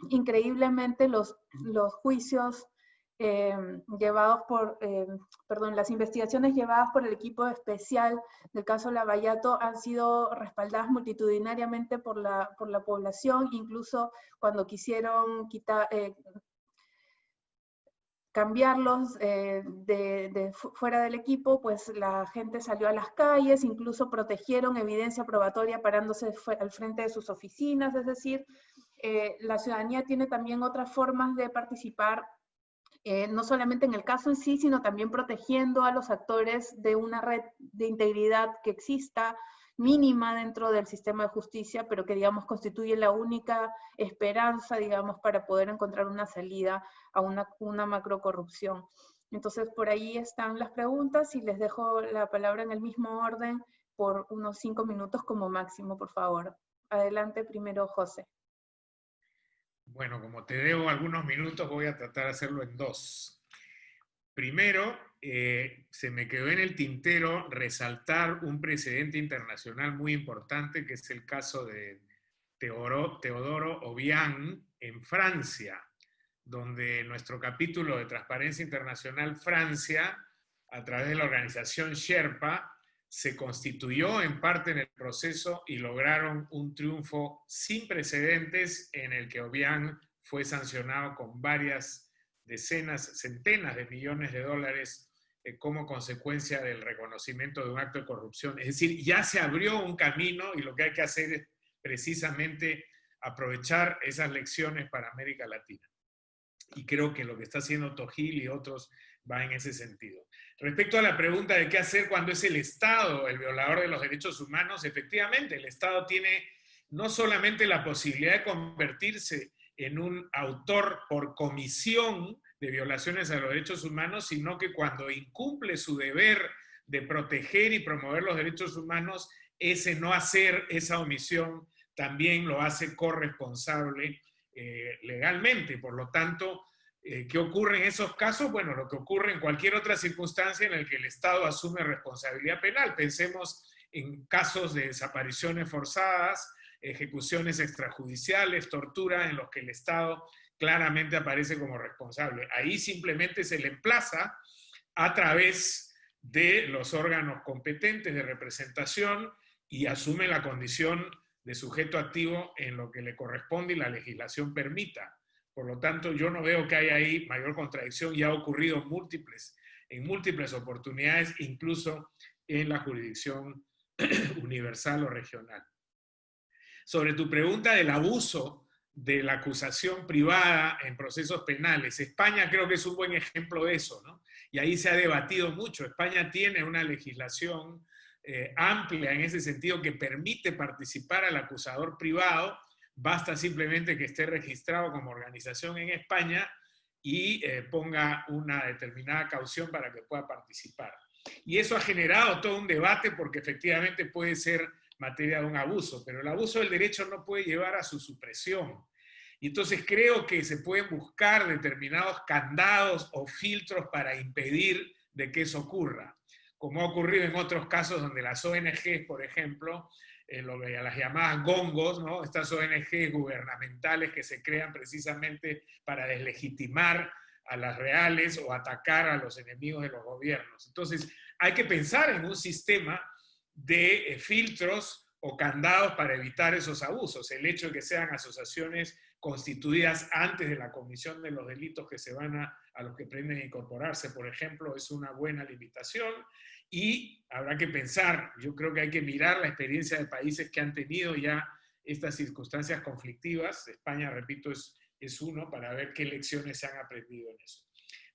increíblemente los juicios las investigaciones llevadas por el equipo especial del caso Lavallato han sido respaldadas multitudinariamente por la población, incluso cuando quisieron cambiarlos fuera del equipo, pues la gente salió a las calles, incluso protegieron evidencia probatoria parándose al frente de sus oficinas. Es decir, la ciudadanía tiene también otras formas de participar, no solamente en el caso en sí, sino también protegiendo a los actores de una red de integridad que exista, mínima dentro del sistema de justicia, pero que, digamos, constituye la única esperanza, digamos, para poder encontrar una salida a una macrocorrupción. Entonces, por ahí están las preguntas y les dejo la palabra en el mismo orden por unos 5 minutos como máximo, por favor. Adelante, primero José. Bueno, como te debo algunos minutos, voy a tratar de hacerlo en 2. Primero, se me quedó en el tintero resaltar un precedente internacional muy importante, que es el caso de Teodoro Obiang en Francia, donde nuestro capítulo de Transparencia Internacional Francia, a través de la organización Sherpa, se constituyó en parte en el proceso y lograron un triunfo sin precedentes en el que Obiang fue sancionado con varias decenas, centenas de millones de dólares como consecuencia del reconocimiento de un acto de corrupción. Es decir, ya se abrió un camino y lo que hay que hacer es precisamente aprovechar esas lecciones para América Latina. Y creo que lo que está haciendo Togil y otros va en ese sentido. Respecto a la pregunta de qué hacer cuando es el Estado el violador de los derechos humanos, efectivamente, el Estado tiene no solamente la posibilidad de convertirse en un autor por comisión de violaciones a los derechos humanos, sino que cuando incumple su deber de proteger y promover los derechos humanos, ese no hacer, esa omisión, también lo hace corresponsable legalmente. Por lo tanto, ¿qué ocurre en esos casos? Bueno, lo que ocurre en cualquier otra circunstancia en la que el Estado asume responsabilidad penal. Pensemos en casos de desapariciones forzadas, ejecuciones extrajudiciales, tortura, en los que el Estado claramente aparece como responsable. Ahí simplemente se le emplaza a través de los órganos competentes de representación y asume la condición de sujeto activo en lo que le corresponde y la legislación permita. Por lo tanto, yo no veo que haya ahí mayor contradicción, y ha ocurrido en múltiples oportunidades, incluso en la jurisdicción universal o regional. Sobre tu pregunta del abuso de la acusación privada en procesos penales, España creo que es un buen ejemplo de eso, ¿no? Y ahí se ha debatido mucho. España tiene una legislación amplia en ese sentido que permite participar al acusador privado. Basta simplemente que esté registrado como organización en España y ponga una determinada caución para que pueda participar. Y eso ha generado todo un debate porque efectivamente puede ser materia de un abuso, pero el abuso del derecho no puede llevar a su supresión. Y entonces creo que se pueden buscar determinados candados o filtros para impedir de que eso ocurra, como ha ocurrido en otros casos donde las ONGs, por ejemplo, las llamadas gongos, ¿no? Estas ONGs gubernamentales que se crean precisamente para deslegitimar a las reales o atacar a los enemigos de los gobiernos. Entonces, hay que pensar en un sistema de filtros o candados para evitar esos abusos. El hecho de que sean asociaciones constituidas antes de la comisión de los delitos que se van a los que pretenden incorporarse, por ejemplo, es una buena limitación. Y habrá que pensar, yo creo que hay que mirar la experiencia de países que han tenido ya estas circunstancias conflictivas. España, repito, es uno, para ver qué lecciones se han aprendido en eso.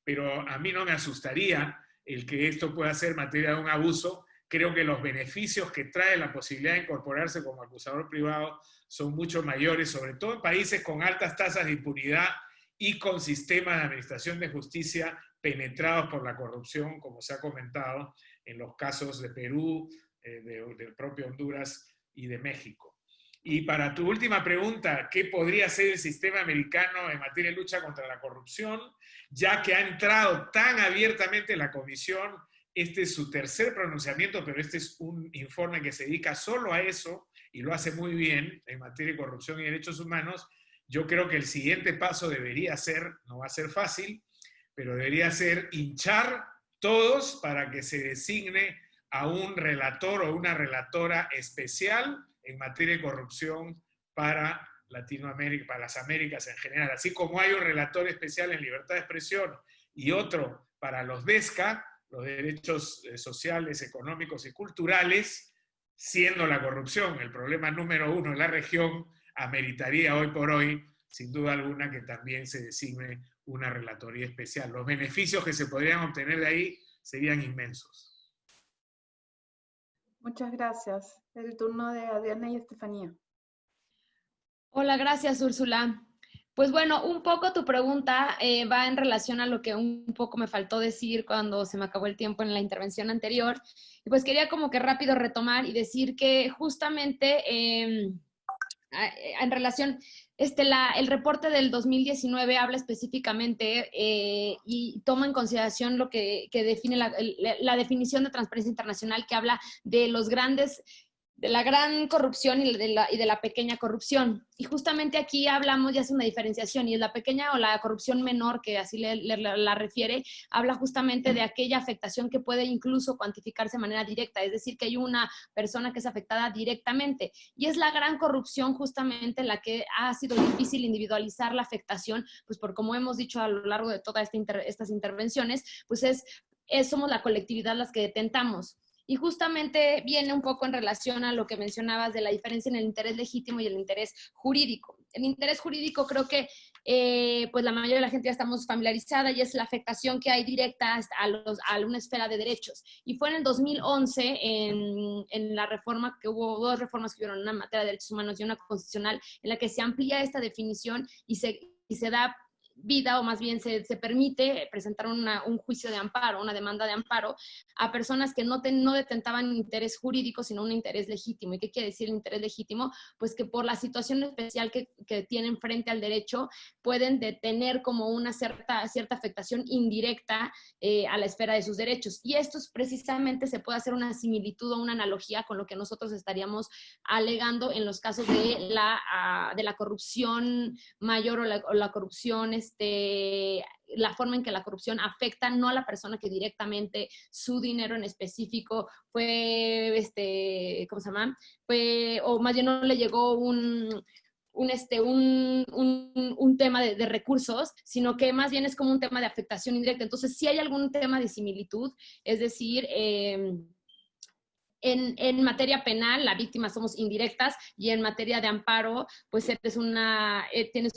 Pero a mí no me asustaría el que esto pueda ser materia de un abuso. Creo que los beneficios que trae la posibilidad de incorporarse como acusador privado son mucho mayores, sobre todo en países con altas tasas de impunidad y con sistemas de administración de justicia penetrados por la corrupción, como se ha comentado en los casos de Perú, del propio Honduras y de México. Y para tu última pregunta, ¿qué podría ser el sistema americano en materia de lucha contra la corrupción? Ya que ha entrado tan abiertamente la Comisión, este es su tercer pronunciamiento, pero este es un informe que se dedica solo a eso y lo hace muy bien en materia de corrupción y derechos humanos. Yo creo que el siguiente paso debería ser, no va a ser fácil, pero debería ser hinchar todos para que se designe a un relator o una relatora especial en materia de corrupción para Latinoamérica, para las Américas en general. Así como hay un relator especial en libertad de expresión y otro para los DESCA, los derechos sociales, económicos y culturales, siendo la corrupción el problema número uno en la región, ameritaría hoy por hoy, sin duda alguna, que también se designe una relatoría especial. Los beneficios que se podrían obtener de ahí serían inmensos. Muchas gracias. El turno de Adriana y Estefanía. Hola, gracias, Úrsula. Pues bueno, un poco tu pregunta va en relación a lo que un poco me faltó decir cuando se me acabó el tiempo en la intervención anterior. Y pues quería como que rápido retomar y decir que justamente en relación, el reporte del 2019 habla específicamente y toma en consideración lo que define la definición de transparencia internacional, que habla de la gran corrupción y de la pequeña corrupción. Y justamente aquí hablamos, ya hace una diferenciación, y es la pequeña o la corrupción menor, que así la refiere, habla justamente de aquella afectación que puede incluso cuantificarse de manera directa, es decir, que hay una persona que es afectada directamente. Y es la gran corrupción justamente la que ha sido difícil individualizar la afectación, pues por como hemos dicho a lo largo de todas estas intervenciones, pues somos la colectividad las que detentamos. Y justamente viene un poco en relación a lo que mencionabas de la diferencia en el interés legítimo y el interés jurídico. El interés jurídico creo que pues la mayoría de la gente ya estamos familiarizada, y es la afectación que hay directa a una esfera de derechos. Y fue en el 2011, en la reforma, que hubo dos reformas que hubieron, una en materia de derechos humanos y una constitucional, en la que se amplía esta definición y se da vida, o más bien se permite presentar un juicio de amparo, una demanda de amparo a personas que no detentaban interés jurídico, sino un interés legítimo. ¿Y qué quiere decir el interés legítimo? Pues que por la situación especial que tienen frente al derecho, pueden tener como una cierta afectación indirecta a la esfera de sus derechos. Y esto precisamente se puede hacer una similitud o una analogía con lo que nosotros estaríamos alegando en los casos de la corrupción mayor o la corrupción, la forma en que la corrupción afecta no a la persona que directamente su dinero en específico fue, ¿cómo se llama? O más bien no le llegó un tema de recursos, sino que más bien es como un tema de afectación indirecta. Entonces, sí hay algún tema de similitud, es decir, en materia penal, la víctima somos indirectas, y en materia de amparo, pues tienes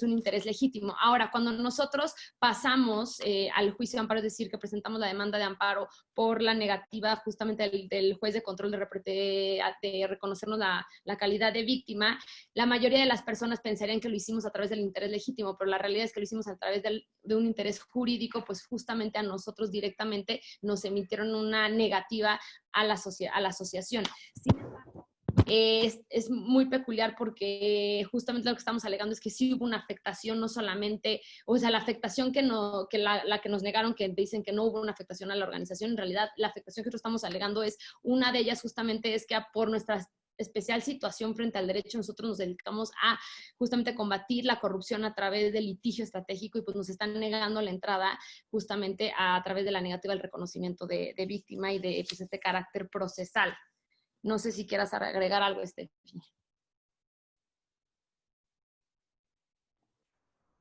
un interés legítimo. Ahora, cuando nosotros pasamos al juicio de amparo, es decir, que presentamos la demanda de amparo por la negativa justamente del juez de control de reconocernos la calidad de víctima, la mayoría de las personas pensarían que lo hicimos a través del interés legítimo, pero la realidad es que lo hicimos a través de un interés jurídico, pues justamente a nosotros directamente nos emitieron una negativa a la asociación. Sin embargo, es muy peculiar porque justamente lo que estamos alegando es que sí hubo una afectación, no solamente, o sea, la afectación la que nos negaron, que dicen que no hubo una afectación a la organización, en realidad la afectación que nosotros estamos alegando es, una de ellas justamente es que por nuestra especial situación frente al derecho, nosotros nos dedicamos a justamente combatir la corrupción a través del litigio estratégico, y pues nos están negando la entrada justamente a través de la negativa del reconocimiento de víctima y de pues, este carácter procesal. No sé si quieras agregar algo,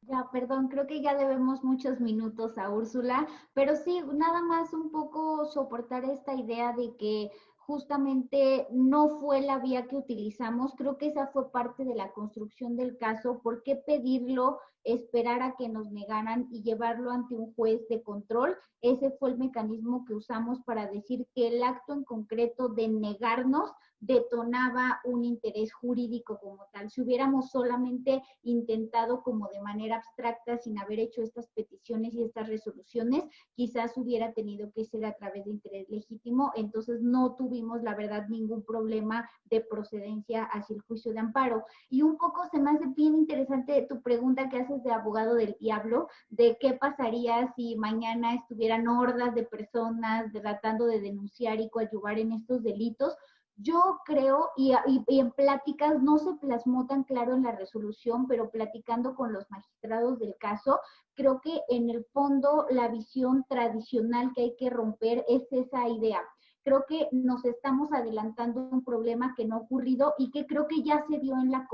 Ya, perdón, creo que ya debemos muchos minutos a Úrsula, pero sí, nada más un poco soportar esta idea de que justamente no fue la vía que utilizamos. Creo que esa fue parte de la construcción del caso. ¿Por qué pedirlo, esperar a que nos negaran y llevarlo ante un juez de control? Ese fue el mecanismo que usamos para decir que el acto en concreto de negarnos detonaba un interés jurídico como tal. Si hubiéramos solamente intentado como de manera abstracta, sin haber hecho estas peticiones y estas resoluciones, quizás hubiera tenido que ser a través de interés legítimo. Entonces no tuvimos, la verdad, ningún problema de procedencia hacia el juicio de amparo. Y un poco se me hace bien interesante tu pregunta que haces de abogado del diablo, de qué pasaría si mañana estuvieran hordas de personas tratando de denunciar y coadyuvar en estos delitos. Yo creo, y en pláticas no se plasmó tan claro en la resolución, pero platicando con los magistrados del caso, creo que en el fondo la visión tradicional que hay que romper es esa idea. Creo que nos estamos adelantando a un problema que no ha ocurrido y que creo que ya se dio en la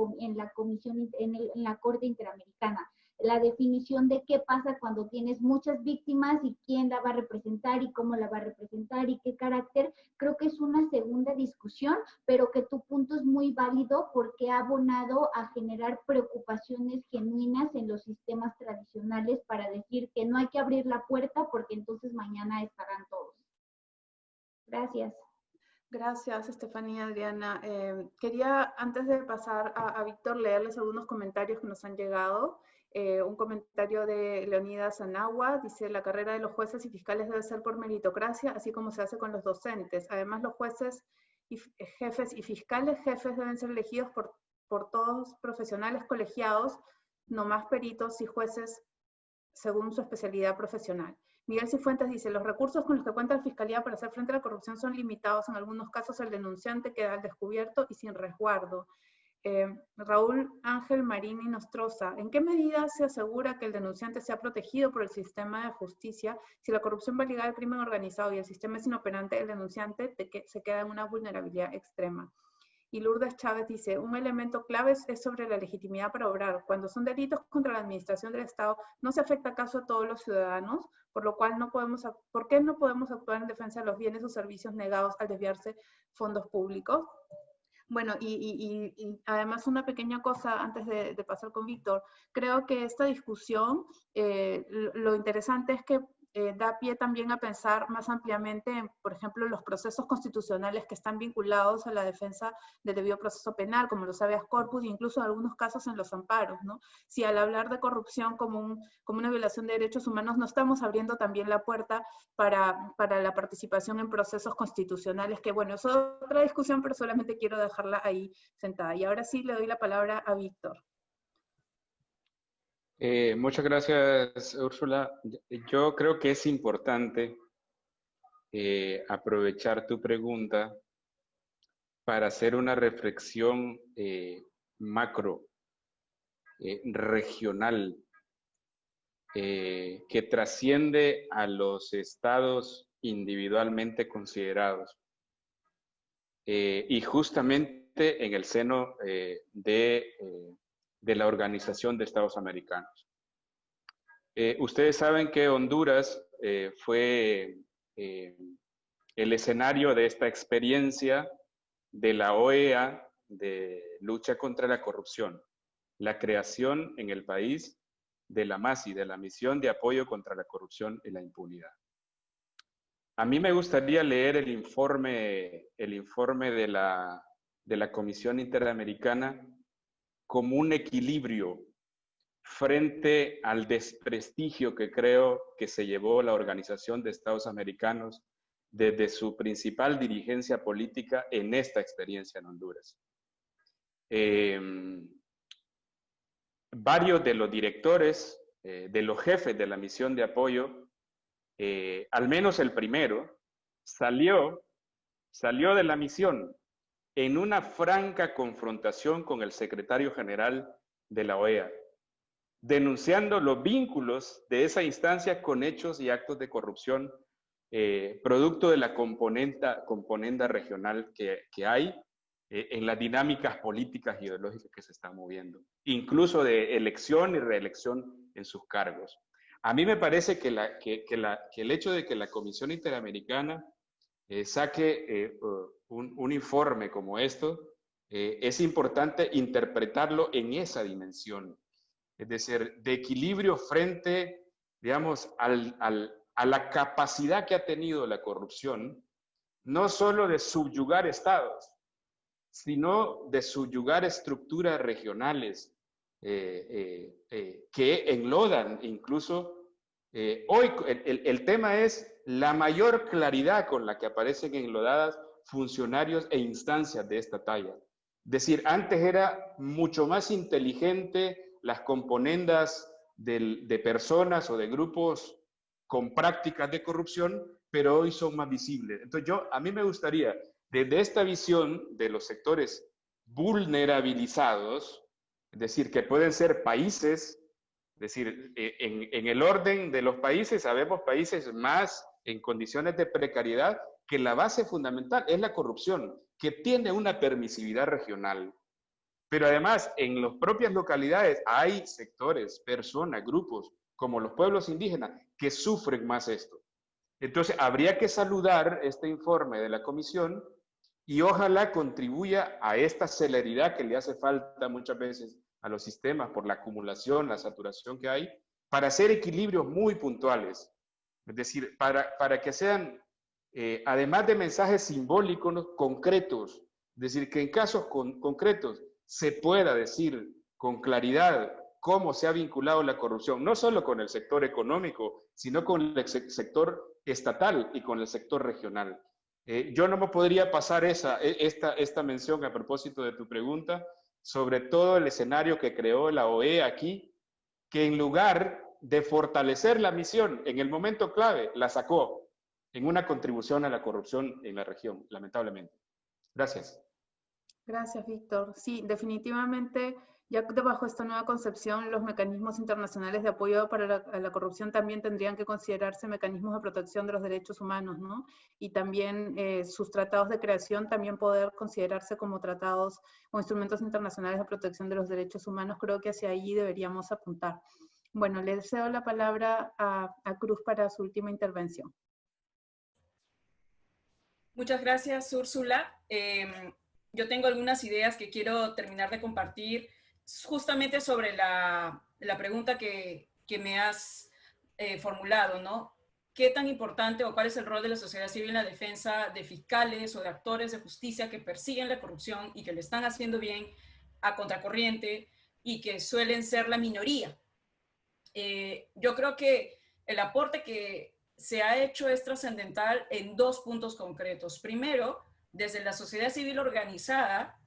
comisión, en la Corte Interamericana. La definición de qué pasa cuando tienes muchas víctimas y quién la va a representar y cómo la va a representar y qué carácter, creo que es una segunda discusión, pero que tu punto es muy válido porque ha abonado a generar preocupaciones genuinas en los sistemas tradicionales para decir que no hay que abrir la puerta porque entonces mañana estarán todos. Gracias. Gracias, Estefanía, Adriana. Quería, antes de pasar a Víctor, leerles algunos comentarios que nos han llegado. Un comentario de Leonidas Anagua, dice: la carrera de los jueces y fiscales debe ser por meritocracia, así como se hace con los docentes. Además, los jueces, jefes y fiscales jefes deben ser elegidos por todos profesionales colegiados, no más peritos y jueces según su especialidad profesional. Miguel Cifuentes dice: los recursos con los que cuenta la Fiscalía para hacer frente a la corrupción son limitados. En algunos casos el denunciante queda al descubierto y sin resguardo. Raúl Ángel Marini Nostroza: ¿en qué medida se asegura que el denunciante sea protegido por el sistema de justicia? Si la corrupción va ligada al crimen organizado y el sistema es inoperante, el denunciante se queda en una vulnerabilidad extrema. Y Lourdes Chávez dice: un elemento clave es sobre la legitimidad para obrar. Cuando son delitos contra la administración del Estado, no se afecta acaso a todos los ciudadanos, por lo cual ¿por qué no podemos actuar en defensa de los bienes o servicios negados al desviarse fondos públicos? Bueno, y además una pequeña cosa antes de pasar con Víctor. Creo que esta discusión, lo interesante es que da pie también a pensar más ampliamente en, por ejemplo, los procesos constitucionales que están vinculados a la defensa del debido proceso penal, como los habeas corpus, e incluso en algunos casos en los amparos, ¿no? Si al hablar de corrupción como una violación de derechos humanos, no estamos abriendo también la puerta para la participación en procesos constitucionales, que bueno, es otra discusión, pero solamente quiero dejarla ahí sentada. Y ahora sí le doy la palabra a Víctor. Muchas gracias, Úrsula. Yo creo que es importante aprovechar tu pregunta para hacer una reflexión macro, regional, que trasciende a los estados individualmente considerados. Y justamente en el seno de la Organización de Estados Americanos. Ustedes saben que Honduras fue el escenario de esta experiencia de la OEA de lucha contra la corrupción, la creación en el país de la MASI, de la Misión de Apoyo contra la Corrupción y la Impunidad. A mí me gustaría leer el informe de la Comisión Interamericana como un equilibrio frente al desprestigio que creo que se llevó la Organización de Estados Americanos desde su principal dirigencia política en esta experiencia en Honduras. Varios de los directores, de los jefes de la misión de apoyo, al menos el primero, salió de la misión en una franca confrontación con el secretario general de la OEA, denunciando los vínculos de esa instancia con hechos y actos de corrupción, producto de la componenda regional que hay en las dinámicas políticas y ideológicas que se están moviendo, incluso de elección y reelección en sus cargos. A mí me parece que el hecho de que la Comisión Interamericana saque un informe como esto, es importante interpretarlo en esa dimensión, es decir, de equilibrio frente, digamos, a la capacidad que ha tenido la corrupción, no solo de subyugar estados, sino de subyugar estructuras regionales que enlodan incluso. Hoy el tema es la mayor claridad con la que aparecen enlodadas funcionarios e instancias de esta talla. Es decir, antes era mucho más inteligente las componendas de personas o de grupos con prácticas de corrupción, pero hoy son más visibles. Entonces a mí me gustaría, desde esta visión de los sectores vulnerabilizados, es decir, que pueden ser países, es decir, en el orden de los países, sabemos países más en condiciones de precariedad, que la base fundamental es la corrupción, que tiene una permisividad regional. Pero además, en las propias localidades hay sectores, personas, grupos, como los pueblos indígenas, que sufren más esto. Entonces, habría que saludar este informe de la Comisión y ojalá contribuya a esta celeridad que le hace falta muchas veces a los sistemas por la acumulación, la saturación que hay, para hacer equilibrios muy puntuales. Es decir, para que sean, además de mensajes simbólicos, concretos. Es decir, que en casos concretos se pueda decir con claridad cómo se ha vinculado la corrupción, no solo con el sector económico, sino con el sector estatal y con el sector regional. Yo no me podría pasar esta mención a propósito de tu pregunta, sobre todo el escenario que creó la OEA aquí, que en lugar de fortalecer la misión en el momento clave, la sacó en una contribución a la corrupción en la región, lamentablemente. Gracias. Gracias, Víctor. Sí, definitivamente, ya bajo esta nueva concepción, los mecanismos internacionales de apoyo para la corrupción también tendrían que considerarse mecanismos de protección de los derechos humanos, ¿no? Y también sus tratados de creación también poder considerarse como tratados o instrumentos internacionales de protección de los derechos humanos. Creo que hacia allí deberíamos apuntar. Bueno, le cedo la palabra a Cruz para su última intervención. Muchas gracias, Úrsula. Yo tengo algunas ideas que quiero terminar de compartir justamente sobre la pregunta que me has formulado, ¿no? qué tan importante o cuál es el rol de la sociedad civil en la defensa de fiscales o de actores de justicia que persiguen la corrupción y que le están haciendo bien a contracorriente y que suelen ser la minoría. Yo creo que el aporte que se ha hecho es trascendental en dos puntos concretos. Primero, desde la sociedad civil organizada,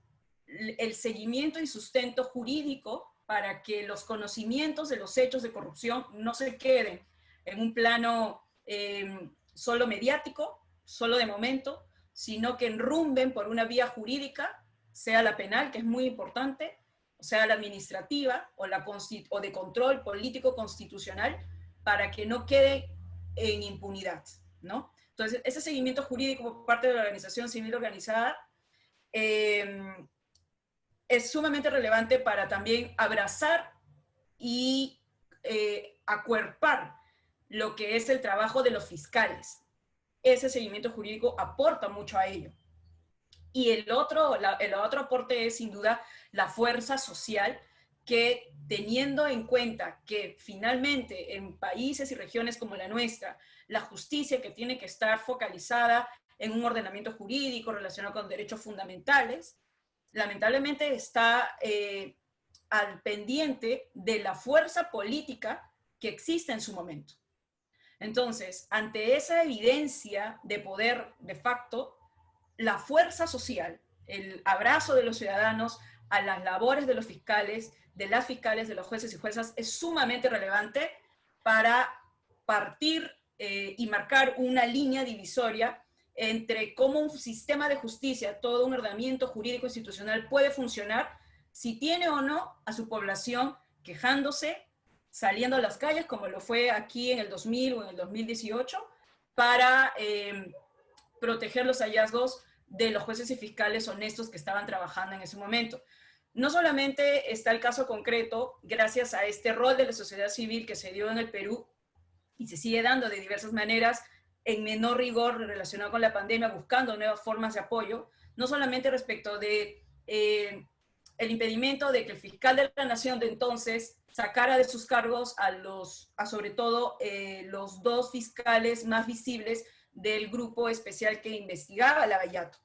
el seguimiento y sustento jurídico para que los conocimientos de los hechos de corrupción no se queden en un plano solo mediático, solo de momento, sino que enrumben por una vía jurídica, sea la penal, que es muy importante, o sea la administrativa o de control político constitucional, para que no quede en impunidad, ¿no? Entonces, ese seguimiento jurídico por parte de la organización civil organizada es sumamente relevante para también abrazar y acuerpar lo que es el trabajo de los fiscales. Ese seguimiento jurídico aporta mucho a ello. Y el otro aporte es sin duda la fuerza social que, teniendo en cuenta que finalmente en países y regiones como la nuestra, la justicia que tiene que estar focalizada en un ordenamiento jurídico relacionado con derechos fundamentales, lamentablemente está al pendiente de la fuerza política que existe en su momento. Entonces, ante esa evidencia de poder de facto, la fuerza social, el abrazo de los ciudadanos a las labores de los fiscales, de las fiscales, de los jueces y juezas, es sumamente relevante para partir y marcar una línea divisoria entre cómo un sistema de justicia, todo un ordenamiento jurídico institucional puede funcionar si tiene o no a su población quejándose, saliendo a las calles, como lo fue aquí en el 2000 o en el 2018, para proteger los hallazgos de los jueces y fiscales honestos que estaban trabajando en ese momento. No solamente está el caso concreto, gracias a este rol de la sociedad civil que se dio en el Perú y se sigue dando de diversas maneras, en menor rigor relacionado con la pandemia, buscando nuevas formas de apoyo, no solamente respecto de el impedimento de que el fiscal de la nación de entonces sacara de sus cargos a sobre todo los dos fiscales más visibles del grupo especial que investigaba Lavallato,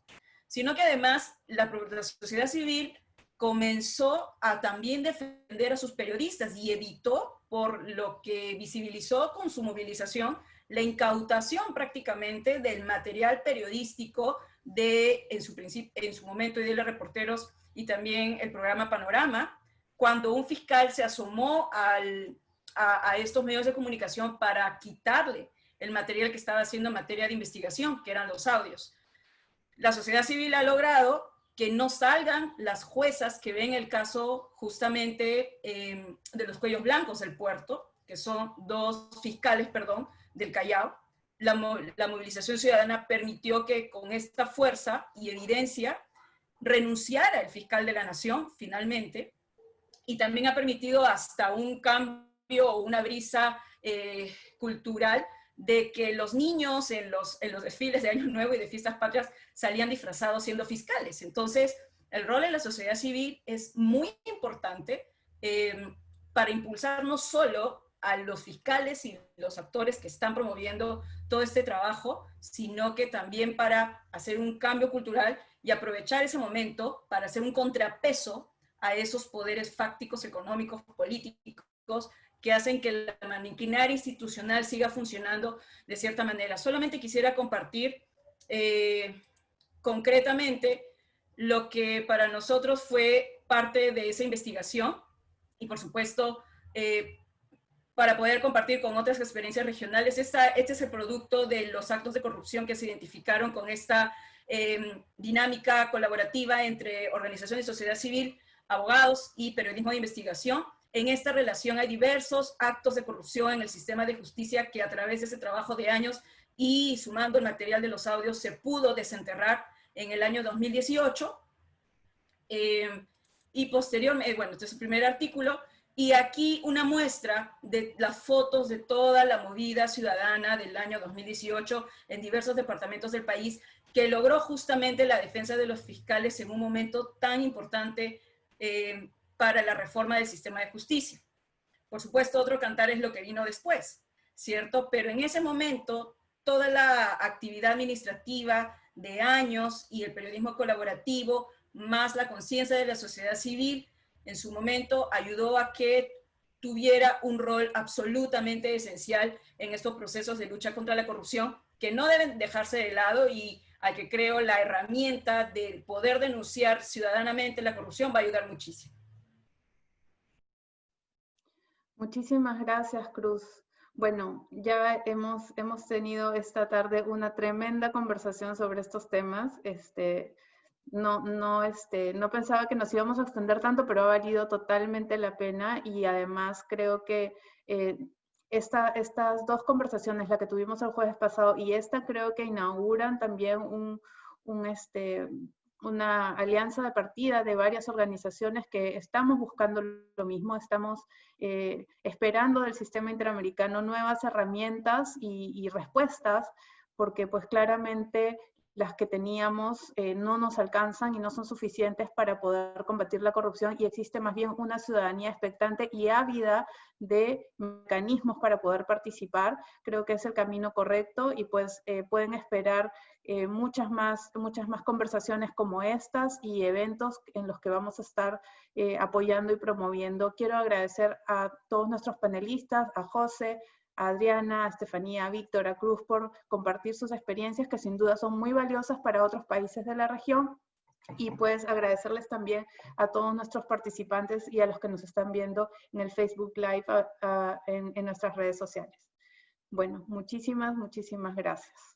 sino que además la sociedad civil comenzó a también defender a sus periodistas y evitó, por lo que visibilizó con su movilización, la incautación prácticamente del material periodístico en su momento, de Reporteros y también el programa Panorama, cuando un fiscal se asomó a estos medios de comunicación para quitarle el material que estaba haciendo en materia de investigación, que eran los audios. La sociedad civil ha logrado que no salgan las juezas que ven el caso justamente de los cuellos blancos del puerto, que son dos fiscales, perdón, del Callao. La movilización ciudadana permitió que con esta fuerza y evidencia renunciara el fiscal de la nación finalmente, y también ha permitido hasta un cambio o una brisa cultural de que los niños en los desfiles de Año Nuevo y de Fiestas Patrias salían disfrazados siendo fiscales. Entonces, el rol de la sociedad civil es muy importante para impulsar no solo a los fiscales y los actores que están promoviendo todo este trabajo, sino que también para hacer un cambio cultural y aprovechar ese momento para hacer un contrapeso a esos poderes fácticos, económicos, políticos, que hacen que la maquinaria institucional siga funcionando de cierta manera. Solamente quisiera compartir concretamente lo que para nosotros fue parte de esa investigación y, por supuesto, para poder compartir con otras experiencias regionales. Este es el producto de los actos de corrupción que se identificaron con esta dinámica colaborativa entre organizaciones de sociedad civil, abogados y periodismo de investigación. En esta relación hay diversos actos de corrupción en el sistema de justicia que a través de ese trabajo de años y sumando el material de los audios se pudo desenterrar en el año 2018. Y posteriormente, bueno, este es el primer artículo, y aquí una muestra de las fotos de toda la movida ciudadana del año 2018 en diversos departamentos del país, que logró justamente la defensa de los fiscales en un momento tan importante para la reforma del sistema de justicia. Por supuesto, otro cantar es lo que vino después. ¿cierto? Pero en ese momento, toda la actividad administrativa de años y el periodismo colaborativo, más la conciencia de la sociedad civil, en su momento ayudó a que tuviera un rol absolutamente esencial en estos procesos de lucha contra la corrupción, que no deben dejarse de lado, y al que creo la herramienta de poder denunciar ciudadanamente la corrupción va a ayudar muchísimo. Muchísimas gracias, Cruz. Bueno, ya hemos tenido esta tarde una tremenda conversación sobre estos temas. No pensaba que nos íbamos a extender tanto, pero ha valido totalmente la pena, y además creo que estas dos conversaciones, la que tuvimos el jueves pasado y esta, creo que inauguran también una alianza de partida de varias organizaciones que estamos buscando lo mismo, estamos esperando del sistema interamericano nuevas herramientas y respuestas, porque pues claramente las que teníamos no nos alcanzan y no son suficientes para poder combatir la corrupción, y existe más bien una ciudadanía expectante y ávida de mecanismos para poder participar. Creo que es el camino correcto, y pues pueden esperar muchas más conversaciones como estas y eventos en los que vamos a estar apoyando y promoviendo. Quiero agradecer a todos nuestros panelistas, a José, a Adriana, a Estefanía, a Víctor, a Cruz, por compartir sus experiencias, que sin duda son muy valiosas para otros países de la región. Y pues agradecerles también a todos nuestros participantes y a los que nos están viendo en el Facebook Live, en nuestras redes sociales. Bueno, muchísimas gracias.